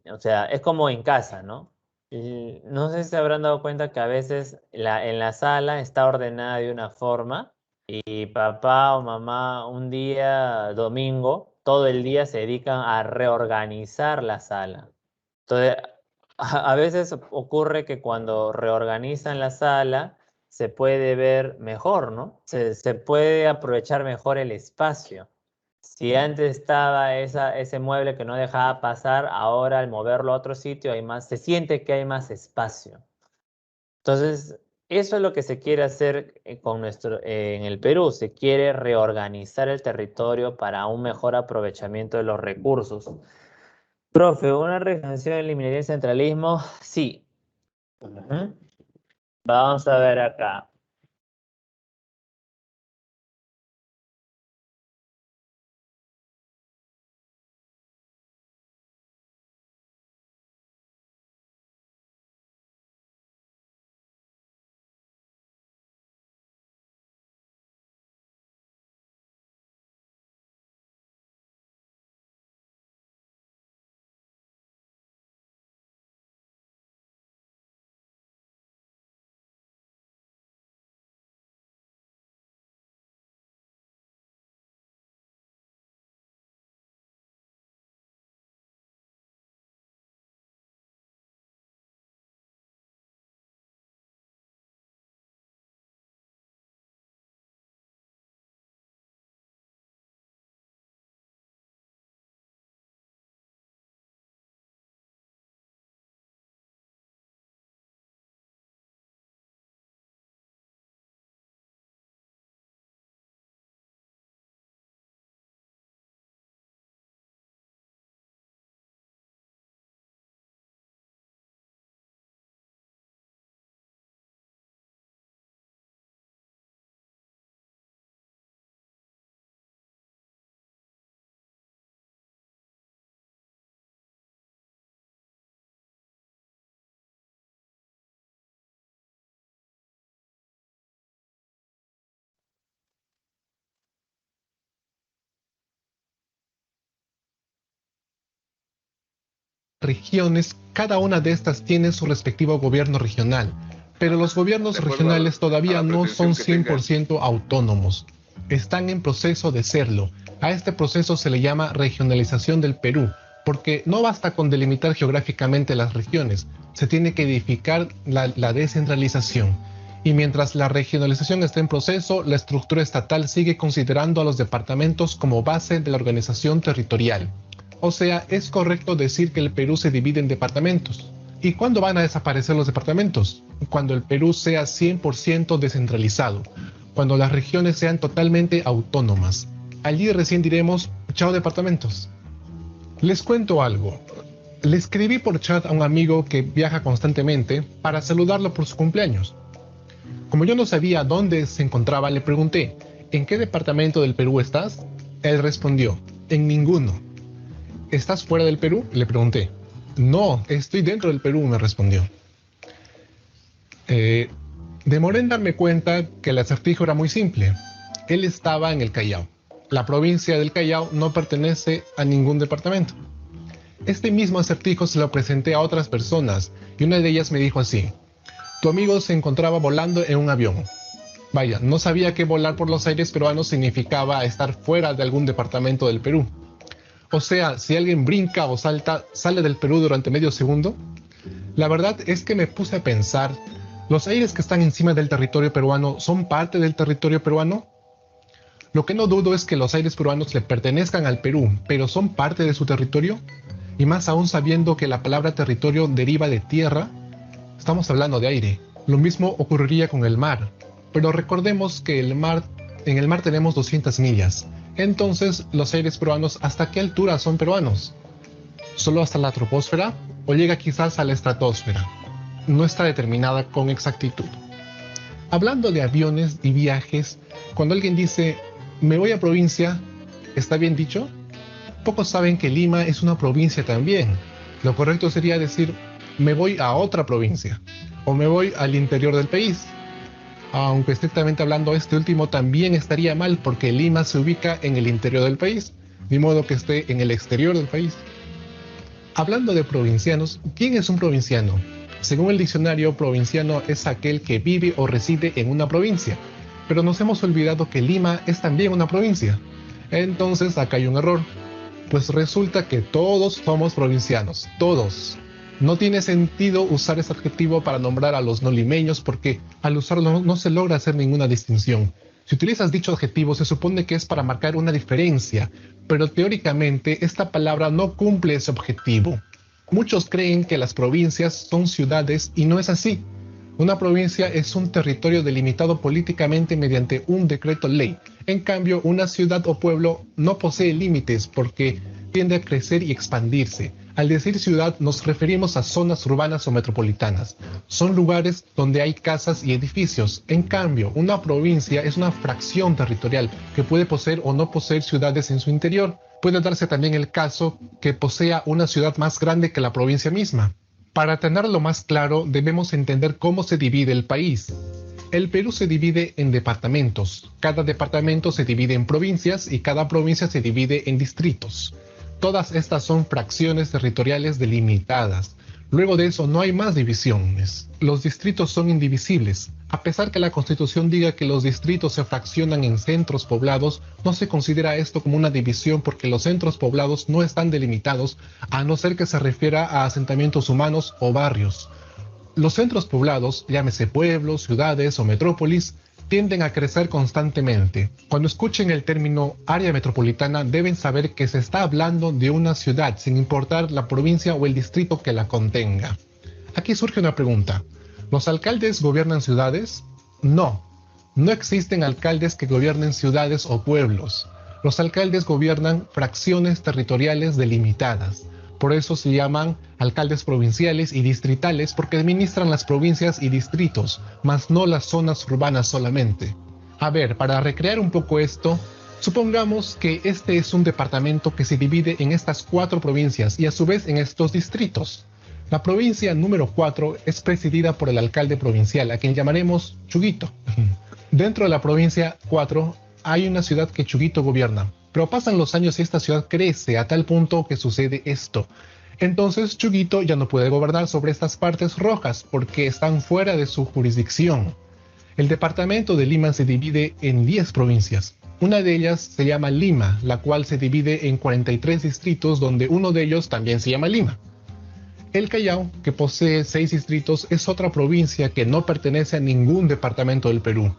o sea, es como en casa, ¿no? Y no sé si se habrán dado cuenta que a veces en la sala está ordenada de una forma y papá o mamá un día domingo, todo el día se dedican a reorganizar la sala. Entonces, a veces ocurre que cuando reorganizan la sala se puede ver mejor, ¿no? Se puede aprovechar mejor el espacio. Si antes estaba ese mueble que no dejaba pasar, ahora al moverlo a otro sitio se siente que hay más espacio. Entonces, eso es lo que se quiere hacer en el Perú. Se quiere reorganizar el territorio para un mejor aprovechamiento de los recursos. Profe, ¿una regeneración eliminaría el centralismo? Sí. Ujú. Vamos a ver acá. regiones, cada una de estas tiene su respectivo gobierno regional, pero los gobiernos regionales todavía no son 100% autónomos. Están en proceso de serlo. A este proceso se le llama regionalización del Perú, porque no basta con delimitar geográficamente las regiones, se tiene que edificar la descentralización. Y mientras la regionalización está en proceso, la estructura estatal sigue considerando a los departamentos como base de la organización territorial. O sea, es correcto decir que el Perú se divide en departamentos. ¿Y cuándo van a desaparecer los departamentos? Cuando el Perú sea 100% descentralizado, cuando las regiones sean totalmente autónomas. Allí recién diremos, chao departamentos. Les cuento algo. Le escribí por chat a un amigo que viaja constantemente para saludarlo por su cumpleaños. Como yo no sabía dónde se encontraba, le pregunté, ¿en qué departamento del Perú estás? Él respondió, en ninguno. ¿Estás fuera del Perú? Le pregunté. No, estoy dentro del Perú, me respondió. Demoré en darme cuenta que el acertijo era muy simple. Él estaba en el Callao. La provincia del Callao no pertenece a ningún departamento. Este mismo acertijo se lo presenté a otras personas y una de ellas me dijo así. Tu amigo se encontraba volando en un avión. Vaya, no sabía que volar por los aires peruanos significaba estar fuera de algún departamento del Perú. O sea, si alguien brinca o salta, sale del Perú durante medio segundo. La verdad es que me puse a pensar, ¿los aires que están encima del territorio peruano son parte del territorio peruano? Lo que no dudo es que los aires peruanos le pertenezcan al Perú, pero ¿son parte de su territorio? Y más aún sabiendo que la palabra territorio deriva de tierra. Estamos hablando de aire. Lo mismo ocurriría con el mar. Pero recordemos que en el mar tenemos 200 millas. Entonces, los aires peruanos, ¿hasta qué altura son peruanos? ¿Solo hasta la troposfera? ¿O llega quizás a la estratosfera? No está determinada con exactitud. Hablando de aviones y viajes, cuando alguien dice, me voy a provincia, ¿está bien dicho? Pocos saben que Lima es una provincia también. Lo correcto sería decir, me voy a otra provincia, o me voy al interior del país. Aunque estrictamente hablando, este último también estaría mal porque Lima se ubica en el interior del país, de modo que esté en el exterior del país. Hablando de provincianos, ¿quién es un provinciano? Según el diccionario, provinciano es aquel que vive o reside en una provincia, pero nos hemos olvidado que Lima es también una provincia. Entonces acá hay un error, pues resulta que todos somos provincianos, todos. No tiene sentido usar ese adjetivo para nombrar a los no limeños porque al usarlo no se logra hacer ninguna distinción. Si utilizas dicho adjetivo se supone que es para marcar una diferencia, pero teóricamente esta palabra no cumple ese objetivo. Muchos creen que las provincias son ciudades y no es así. Una provincia es un territorio delimitado políticamente mediante un decreto ley. En cambio, una ciudad o pueblo no posee límites porque tiende a crecer y expandirse. Al decir ciudad nos referimos a zonas urbanas o metropolitanas. Son lugares donde hay casas y edificios. En cambio, una provincia es una fracción territorial que puede poseer o no poseer ciudades en su interior. Puede darse también el caso que posea una ciudad más grande que la provincia misma. Para tenerlo más claro, debemos entender cómo se divide el país. El Perú se divide en departamentos. Cada departamento se divide en provincias y cada provincia se divide en distritos. Todas estas son fracciones territoriales delimitadas. Luego de eso no hay más divisiones. Los distritos son indivisibles. A pesar que la Constitución diga que los distritos se fraccionan en centros poblados, no se considera esto como una división porque los centros poblados no están delimitados, a no ser que se refiera a asentamientos humanos o barrios. Los centros poblados, llámese pueblos, ciudades o metrópolis, tienden a crecer constantemente. Cuando escuchen el término área metropolitana deben saber que se está hablando de una ciudad sin importar la provincia o el distrito que la contenga. Aquí surge una pregunta. ¿Los alcaldes gobiernan ciudades? No. No existen alcaldes que gobiernen ciudades o pueblos. Los alcaldes gobiernan fracciones territoriales delimitadas. Por eso se llaman alcaldes provinciales y distritales porque administran las provincias y distritos, mas no las zonas urbanas solamente. A ver, para recrear un poco esto, supongamos que este es un departamento que se divide en estas 4 provincias y a su vez en estos distritos. La provincia número 4 es presidida por el alcalde provincial, a quien llamaremos Chuguito. Dentro de la provincia 4 hay una ciudad que Chuguito gobierna. Pero pasan los años y esta ciudad crece a tal punto que sucede esto. Entonces Chugito ya no puede gobernar sobre estas partes rojas porque están fuera de su jurisdicción. El departamento de Lima se divide en 10 provincias. Una de ellas se llama Lima, la cual se divide en 43 distritos donde uno de ellos también se llama Lima. El Callao, que posee 6 distritos, es otra provincia que no pertenece a ningún departamento del Perú.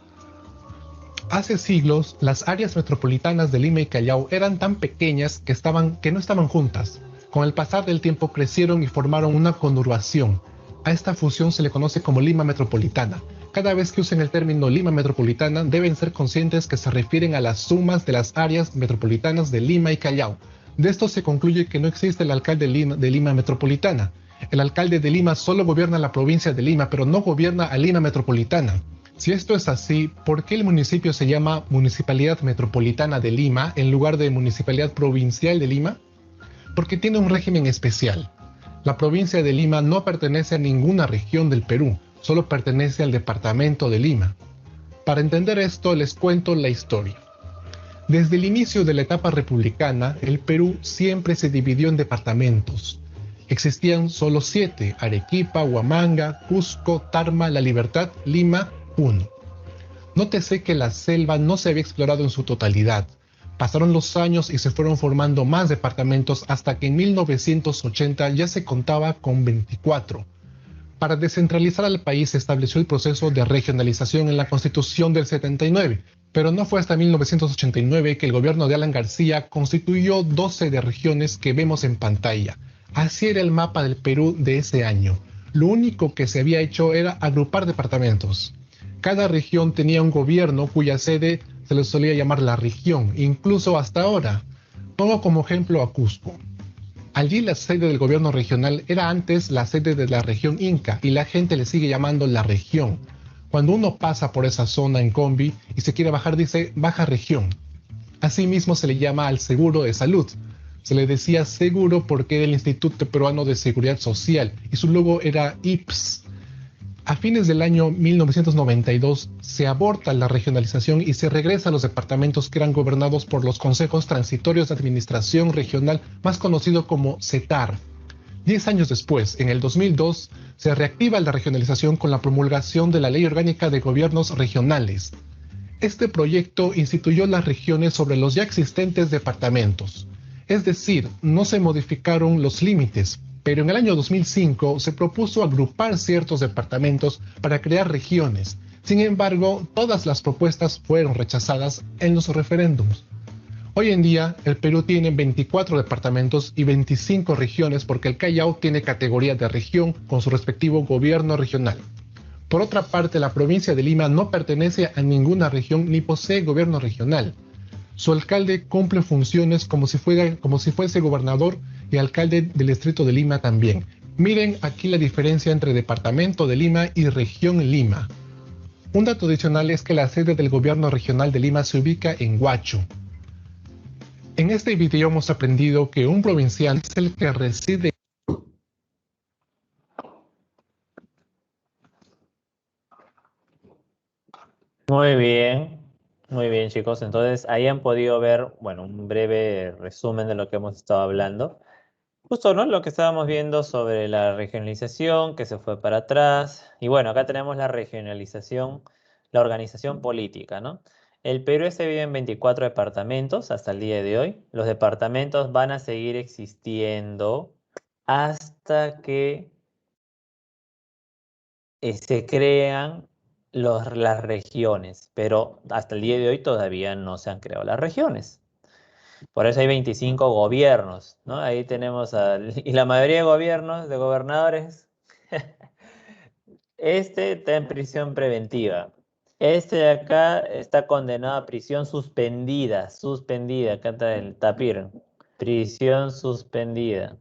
Hace siglos, las áreas metropolitanas de Lima y Callao eran tan pequeñas que no estaban juntas. Con el pasar del tiempo crecieron y formaron una conurbación. A esta fusión se le conoce como Lima Metropolitana. Cada vez que usen el término Lima Metropolitana, deben ser conscientes que se refieren a las sumas de las áreas metropolitanas de Lima y Callao. De esto se concluye que no existe el alcalde de Lima Metropolitana. El alcalde de Lima solo gobierna la provincia de Lima, pero no gobierna a Lima Metropolitana. Si esto es así, ¿por qué el municipio se llama Municipalidad Metropolitana de Lima en lugar de Municipalidad Provincial de Lima? Porque tiene un régimen especial. La provincia de Lima no pertenece a ninguna región del Perú, solo pertenece al departamento de Lima. Para entender esto, les cuento la historia. Desde el inicio de la etapa republicana, el Perú siempre se dividió en departamentos. Existían solo 7: Arequipa, Huamanga, Cusco, Tarma, La Libertad, Lima, Puno. Nótese que la selva no se había explorado en su totalidad. Pasaron los años y se fueron formando más departamentos hasta que en 1980 ya se contaba con 24. Para descentralizar al país se estableció el proceso de regionalización en la Constitución del 79, pero no fue hasta 1989 que el gobierno de Alan García constituyó 12 de regiones que vemos en pantalla. Así era el mapa del Perú de ese año. Lo único que se había hecho era agrupar departamentos. Cada región tenía un gobierno cuya sede se le solía llamar la región, incluso hasta ahora. Pongo como ejemplo a Cusco. Allí la sede del gobierno regional era antes la sede de la región Inca y la gente le sigue llamando la región. Cuando uno pasa por esa zona en combi y se quiere bajar dice baja región. Asimismo se le llama al seguro de salud. Se le decía seguro porque era el Instituto Peruano de Seguridad Social y su logo era IPS. A fines del año 1992 se aborta la regionalización y se regresa a los departamentos que eran gobernados por los consejos transitorios de administración regional, más conocido como CETAR. 10 años después, en el 2002, se reactiva la regionalización con la promulgación de la Ley Orgánica de Gobiernos Regionales. Este proyecto instituyó las regiones sobre los ya existentes departamentos. Es decir, no se modificaron los límites, pero en el año 2005 se propuso agrupar ciertos departamentos para crear regiones. Sin embargo, todas las propuestas fueron rechazadas en los referéndums. Hoy en día, el Perú tiene 24 departamentos y 25 regiones porque el Callao tiene categoría de región con su respectivo gobierno regional. Por otra parte, la provincia de Lima no pertenece a ninguna región ni posee gobierno regional. Su alcalde cumple funciones como si fuese gobernador y alcalde del distrito de Lima también. Miren aquí la diferencia entre departamento de Lima y región Lima. Un dato adicional es que la sede del gobierno regional de Lima se ubica en Huacho. En este video hemos aprendido que un provincial es el que reside. Muy bien chicos. Entonces ahí han podido ver, bueno, un breve resumen de lo que hemos estado hablando. Justo, ¿no? Lo que estábamos viendo sobre la regionalización, que se fue para atrás. Y bueno, acá tenemos la regionalización, la organización política, ¿no? El Perú se divide en 24 departamentos hasta el día de hoy. Los departamentos van a seguir existiendo hasta que se crean las regiones, pero hasta el día de hoy todavía no se han creado las regiones. Por eso hay 25 gobiernos, ¿no? Ahí tenemos y la mayoría de gobiernos, de gobernadores, este está en prisión preventiva. Este de acá está condenado a prisión suspendida, acá está el tapir, prisión suspendida.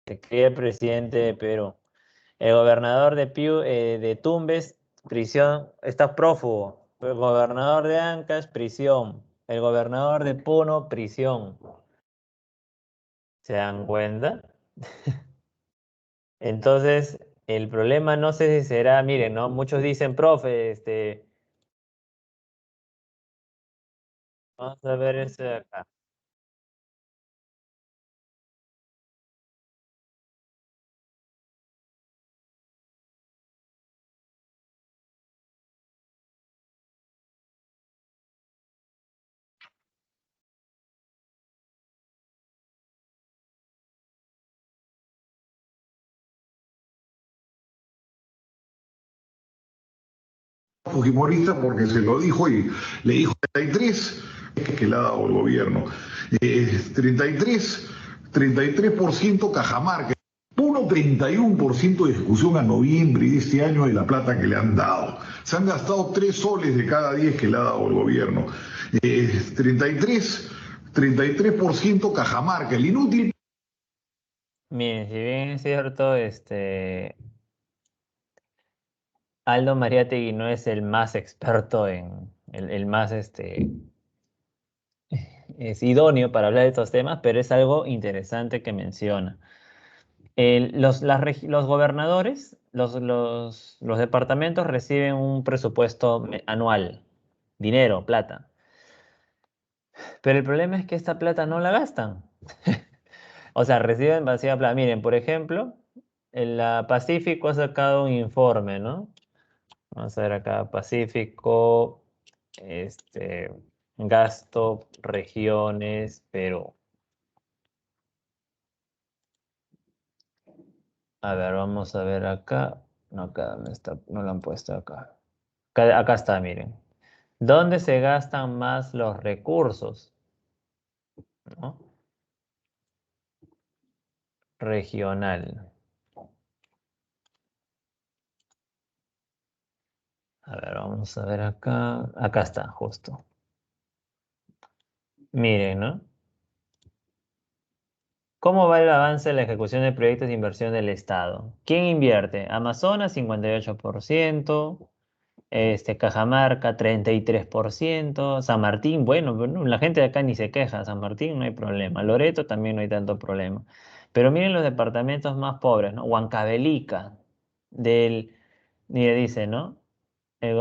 Se crea presidente de Perú. El gobernador de Tumbes, prisión, está prófugo. El gobernador de Ancash, prisión. El gobernador de Puno, prisión. ¿Se dan cuenta? Entonces, el problema no sé si será, miren, ¿no? Muchos dicen, profe, vamos a ver eso de acá. fujimorista porque se lo dijo y le dijo 33 que le ha dado el gobierno. 33% Cajamarca. Puro 31% de discusión a noviembre de este año de la plata que le han dado. Se han gastado 3 soles de cada 10 que le ha dado el gobierno. 33% Cajamarca, el inútil. Miren, si bien es cierto, Aldo Mariátegui no es el más experto el más es idóneo para hablar de estos temas, pero es algo interesante que menciona. Los gobernadores, los departamentos reciben un presupuesto anual, dinero, plata. Pero el problema es que esta plata no la gastan. O sea, reciben demasiada plata. Miren, por ejemplo, la Pacífico ha sacado un informe, ¿no? Vamos a ver acá, Pacífico, gasto, regiones, Perú. A ver, vamos a ver acá. No, acá no está, no lo han puesto acá. Acá está, miren. ¿Dónde se gastan más los recursos? ¿No? Regional. A ver, vamos a ver acá. Acá está, justo. Miren, ¿no? ¿Cómo va el avance en la ejecución de proyectos de inversión del Estado? ¿Quién invierte? Amazonas, 58%. Cajamarca, 33%. San Martín, bueno, la gente de acá ni se queja. San Martín no hay problema. Loreto también no hay tanto problema. Pero miren los departamentos más pobres, ¿no? Huancavelica, mire, dice, ¿no?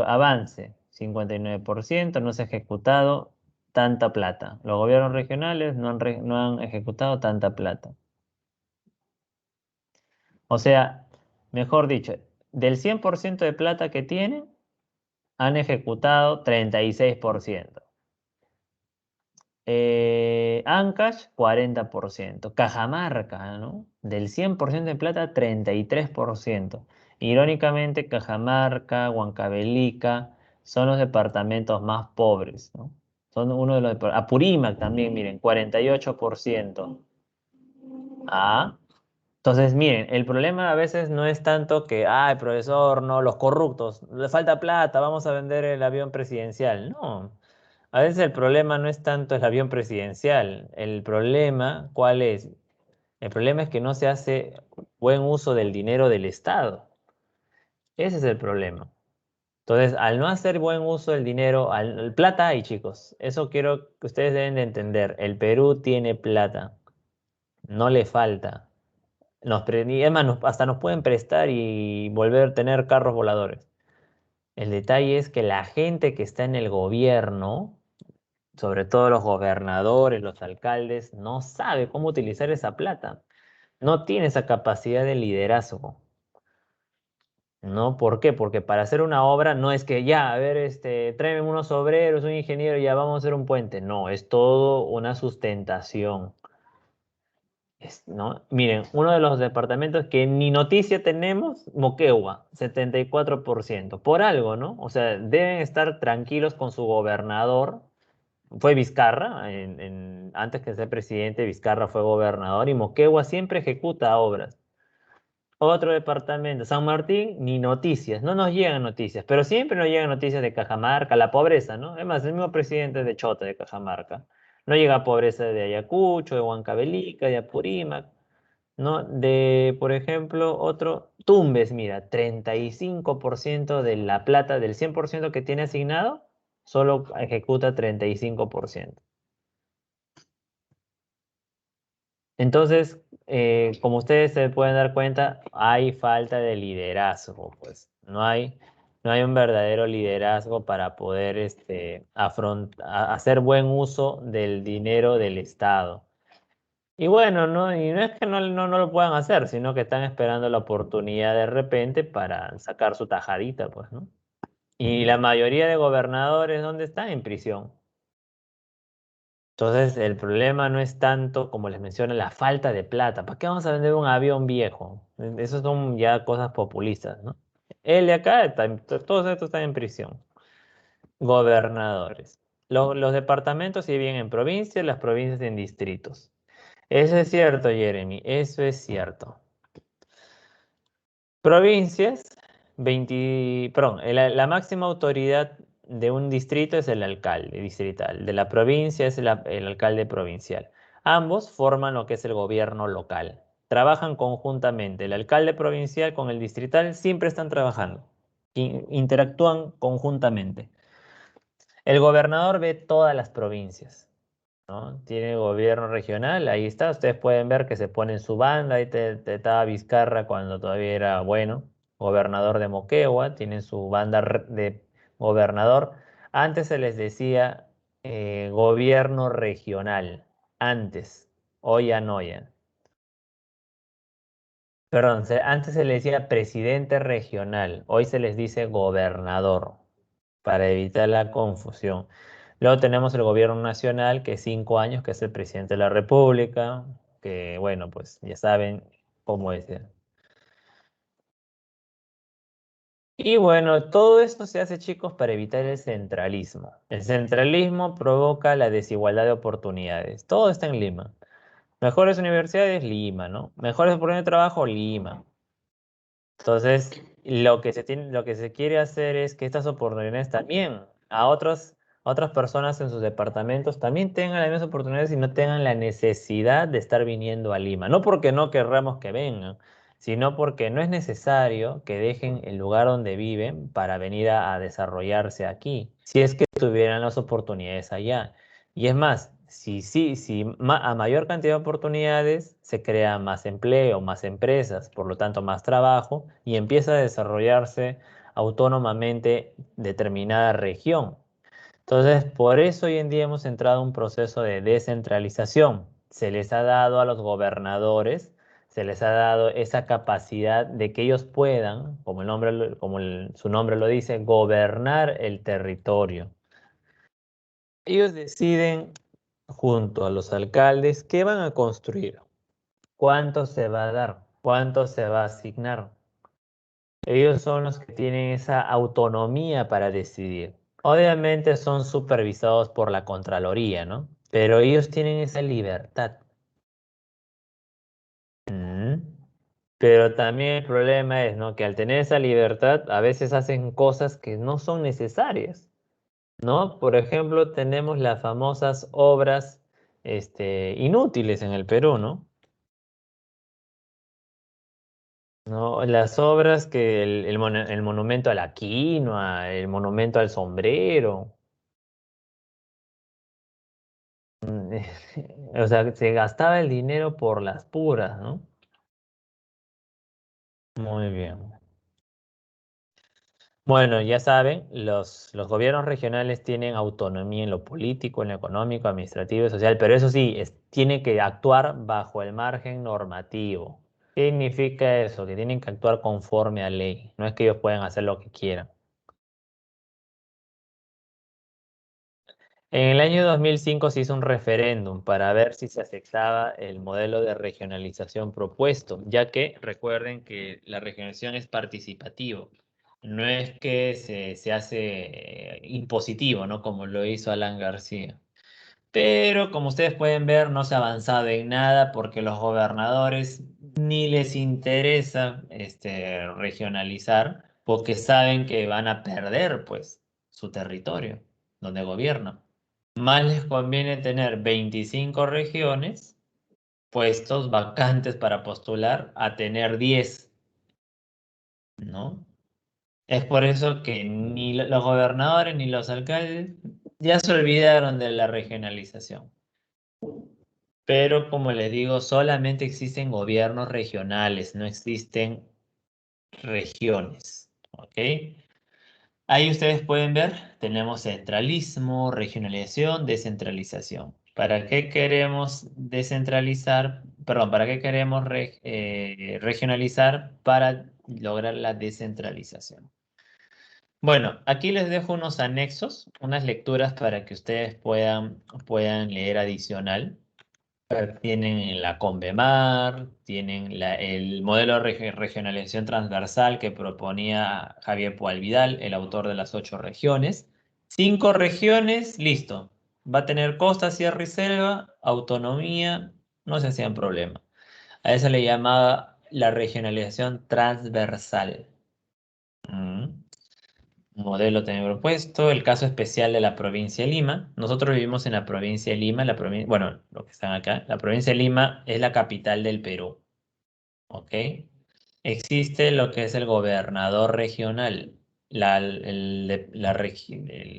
Avance, 59%, no se ha ejecutado tanta plata. Los gobiernos regionales no han ejecutado tanta plata. O sea, mejor dicho, del 100% de plata que tienen, han ejecutado 36%. Ancash, 40%. Cajamarca, ¿no? Del 100% de plata, 33%. Irónicamente, Cajamarca, Huancavelica son los departamentos más pobres, ¿no? Son uno de los... Apurímac también, miren, 48%. Ah, entonces, miren, el problema a veces no es tanto que, el profesor, no, los corruptos, le falta plata, vamos a vender el avión presidencial. No, a veces el problema no es tanto el avión presidencial. El problema, ¿cuál es? El problema es que no se hace buen uso del dinero del Estado. Ese es el problema. Entonces, al no hacer buen uso del dinero, el plata hay, chicos. Eso quiero que ustedes deben de entender. El Perú tiene plata. No le falta. Y además, hasta nos pueden prestar y volver a tener carros voladores. El detalle es que la gente que está en el gobierno, sobre todo los gobernadores, los alcaldes, no sabe cómo utilizar esa plata. No tiene esa capacidad de liderazgo. ¿No? ¿Por qué? Porque para hacer una obra no es que ya, a ver, tráeme unos obreros, un ingeniero, ya vamos a hacer un puente. No, es todo una sustentación. ¿No? Miren, uno de los departamentos que ni noticia tenemos, Moquegua, 74%. Por algo, ¿no? O sea, deben estar tranquilos con su gobernador. Fue Vizcarra, antes que ser presidente, Vizcarra fue gobernador y Moquegua siempre ejecuta obras. Otro departamento, San Martín, ni noticias, no nos llegan noticias, pero siempre nos llegan noticias de Cajamarca, la pobreza, ¿no? Es más, el mismo presidente de Chota, de Cajamarca. No llega pobreza de Ayacucho, de Huancavelica, de Apurímac, ¿no? Por ejemplo, otro, Tumbes, mira, 35% de la plata, del 100% que tiene asignado, solo ejecuta 35%. Entonces, como ustedes se pueden dar cuenta, hay falta de liderazgo, pues. No hay un verdadero liderazgo para poder hacer buen uso del dinero del Estado. Y bueno, y no es que no lo puedan hacer, sino que están esperando la oportunidad de repente para sacar su tajadita, pues, ¿no? Y la mayoría de gobernadores, ¿dónde están? En prisión. Entonces, el problema no es tanto, como les menciono, la falta de plata. ¿Para qué vamos a vender un avión viejo? Esas son ya cosas populistas, ¿no? Él de acá, todos estos están en prisión. Gobernadores. Los departamentos se dividen en provincias, las provincias en distritos. Eso es cierto, Jeremy, eso es cierto. Provincias, la máxima autoridad de un distrito es el alcalde distrital, de la provincia es el alcalde provincial. Ambos forman lo que es el gobierno local. Trabajan conjuntamente. El alcalde provincial con el distrital siempre están trabajando. Interactúan conjuntamente. El gobernador ve todas las provincias, ¿no? Tiene gobierno regional, ahí está. Ustedes pueden ver que se pone en su banda. Ahí estaba Vizcarra cuando todavía era bueno, gobernador de Moquegua, tiene su banda de gobernador. Antes se les decía gobierno regional, antes, hoy ya no ya. Perdón, antes se les decía presidente regional, hoy se les dice gobernador, para evitar la confusión. Luego tenemos el gobierno nacional, que es 5 años, que es el presidente de la República, que bueno, pues ya saben cómo es. Y bueno, todo esto se hace, chicos, para evitar el centralismo. El centralismo provoca la desigualdad de oportunidades. Todo está en Lima. Mejores universidades, Lima, ¿no? Mejores oportunidades de trabajo, Lima. Entonces, lo que se quiere hacer es que estas oportunidades también a otras personas en sus departamentos también tengan las mismas oportunidades y no tengan la necesidad de estar viniendo a Lima. No porque no querramos que vengan, sino porque no es necesario que dejen el lugar donde viven para venir a desarrollarse aquí, si es que tuvieran las oportunidades allá. Y es más, si a mayor cantidad de oportunidades se crea más empleo, más empresas, por lo tanto más trabajo y empieza a desarrollarse autónomamente determinada región. Entonces, por eso hoy en día hemos entrado a un proceso de descentralización. Se les ha dado a los gobernadores, se les ha dado esa capacidad de que ellos puedan, su nombre lo dice, gobernar el territorio. Ellos deciden junto a los alcaldes qué van a construir, cuánto se va a dar, cuánto se va a asignar. Ellos son los que tienen esa autonomía para decidir. Obviamente son supervisados por la Contraloría, ¿no? Pero ellos tienen esa libertad. Mm. Pero también el problema es, ¿no? Que al tener esa libertad, a veces hacen cosas que no son necesarias, ¿no? Por ejemplo, tenemos las famosas obras, inútiles en el Perú, ¿no? ¿No? Las obras que el monumento a la quinoa, el monumento al sombrero. O sea, se gastaba el dinero por las puras, ¿no? Muy bien. Bueno, ya saben, los gobiernos regionales tienen autonomía en lo político, en lo económico, administrativo y social, pero eso sí, tiene que actuar bajo el margen normativo. ¿Qué significa eso? Que tienen que actuar conforme a ley. No es que ellos puedan hacer lo que quieran. En el año 2005 se hizo un referéndum para ver si se aceptaba el modelo de regionalización propuesto, ya que recuerden que la regionalización es participativo, no es que se hace impositivo, ¿no? Como lo hizo Alan García. Pero como ustedes pueden ver, no se ha avanzado en nada porque los gobernadores ni les interesa regionalizar porque saben que van a perder, pues, su territorio donde gobiernan. Más les conviene tener 25 regiones, puestos vacantes para postular, a tener 10, ¿no? Es por eso que ni los gobernadores ni los alcaldes ya se olvidaron de la regionalización. Pero como les digo, solamente existen gobiernos regionales, no existen regiones, ¿ok? Ahí ustedes pueden ver, tenemos centralismo, regionalización, descentralización. ¿Para qué queremos descentralizar? Perdón, ¿para qué queremos regionalizar? Para lograr la descentralización. Bueno, aquí les dejo unos anexos, unas lecturas para que ustedes puedan leer adicional. Tienen la Convemar, tienen el modelo de regionalización transversal que proponía Javier Pual-Vidal, el autor de las 8 regiones. 5 regiones, listo. Va a tener costa, sierra y selva, autonomía, no se hacían problema. A eso le llamaba la regionalización transversal. Mm. Modelo también propuesto, el caso especial de la provincia de Lima. Nosotros vivimos en la provincia de Lima, bueno, los que están acá, la provincia de Lima es la capital del Perú, ¿ok? Existe lo que es el gobernador regional, el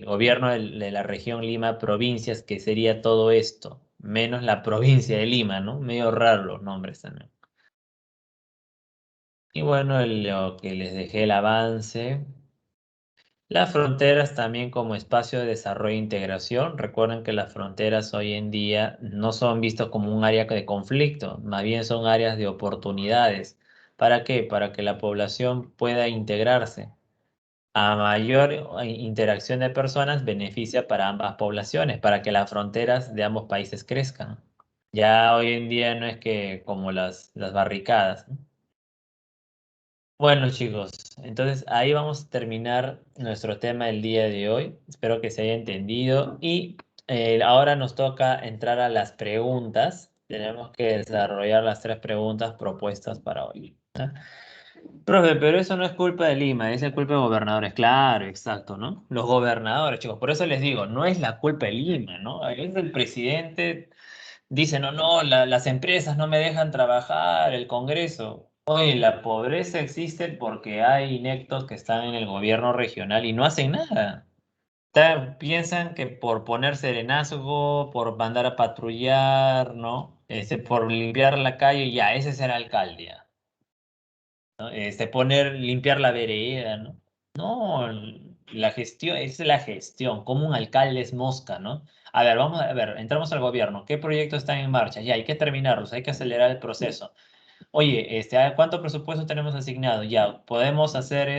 gobierno de la región Lima Provincias, que sería todo esto, menos la provincia de Lima, ¿no? Medio raro los nombres también. Y bueno, lo que les dejé el avance. Las fronteras también como espacio de desarrollo e integración. Recuerden que las fronteras hoy en día no son vistas como un área de conflicto, más bien son áreas de oportunidades. ¿Para qué? Para que la población pueda integrarse. A mayor interacción de personas beneficia para ambas poblaciones, para que las fronteras de ambos países crezcan. Ya hoy en día no es que como las barricadas, ¿no? Bueno, chicos, entonces ahí vamos a terminar nuestro tema del día de hoy. Espero que se haya entendido y ahora nos toca entrar a las preguntas. Tenemos que desarrollar las 3 preguntas propuestas para hoy. ¿Ah? Profe, pero eso no es culpa de Lima, es la culpa de gobernadores. Claro, exacto, ¿no? Los gobernadores, chicos, por eso les digo, no es la culpa de Lima, ¿no? Es el presidente. Dice, no, no, las empresas no me dejan trabajar, el Congreso. Oye, la pobreza existe porque hay ineptos que están en el gobierno regional y no hacen nada. Piensan que por poner serenazgo, por mandar a patrullar, ¿no? Por limpiar la calle, ya, ese es el alcalde, ya, ¿no? Limpiar la vereda, ¿no? No, la gestión, es la gestión, como un alcalde es mosca, ¿no? A ver, vamos a ver, entramos al gobierno, ¿qué proyectos están en marcha? Ya, hay que terminarlos, hay que acelerar el proceso. Oye, ¿cuánto presupuesto tenemos asignado? Ya, podemos hacer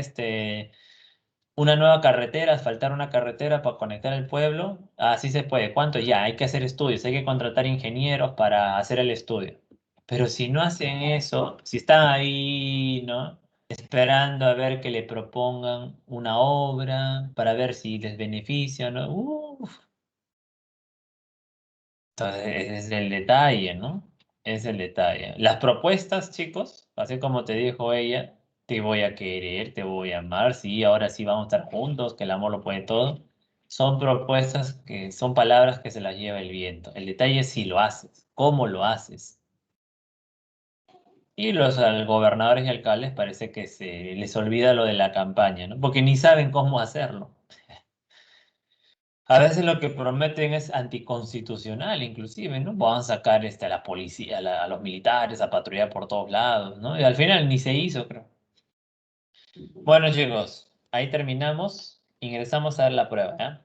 una nueva carretera, asfaltar una carretera para conectar el pueblo. Así se puede. ¿Cuánto? Ya, hay que hacer estudios, hay que contratar ingenieros para hacer el estudio. Pero si no hacen eso, si están ahí, ¿no? Esperando a ver que le propongan una obra para ver si les beneficia, ¿no? Uf. Entonces, ese es el detalle, ¿no? Es el detalle. Las propuestas, chicos, así como te dijo ella, te voy a querer, te voy a amar, sí, ahora sí vamos a estar juntos, que el amor lo puede todo. Son propuestas que son palabras que se las lleva el viento. El detalle es si lo haces, cómo lo haces. Y los gobernadores y alcaldes parece que se les olvida lo de la campaña, ¿no? Porque ni saben cómo hacerlo. A veces lo que prometen es anticonstitucional, inclusive, ¿no? Van a sacar a la policía, a los militares, a patrullar por todos lados, ¿no? Y al final ni se hizo, creo. Bueno, chicos, ahí terminamos. Ingresamos a ver la prueba, ¿ya?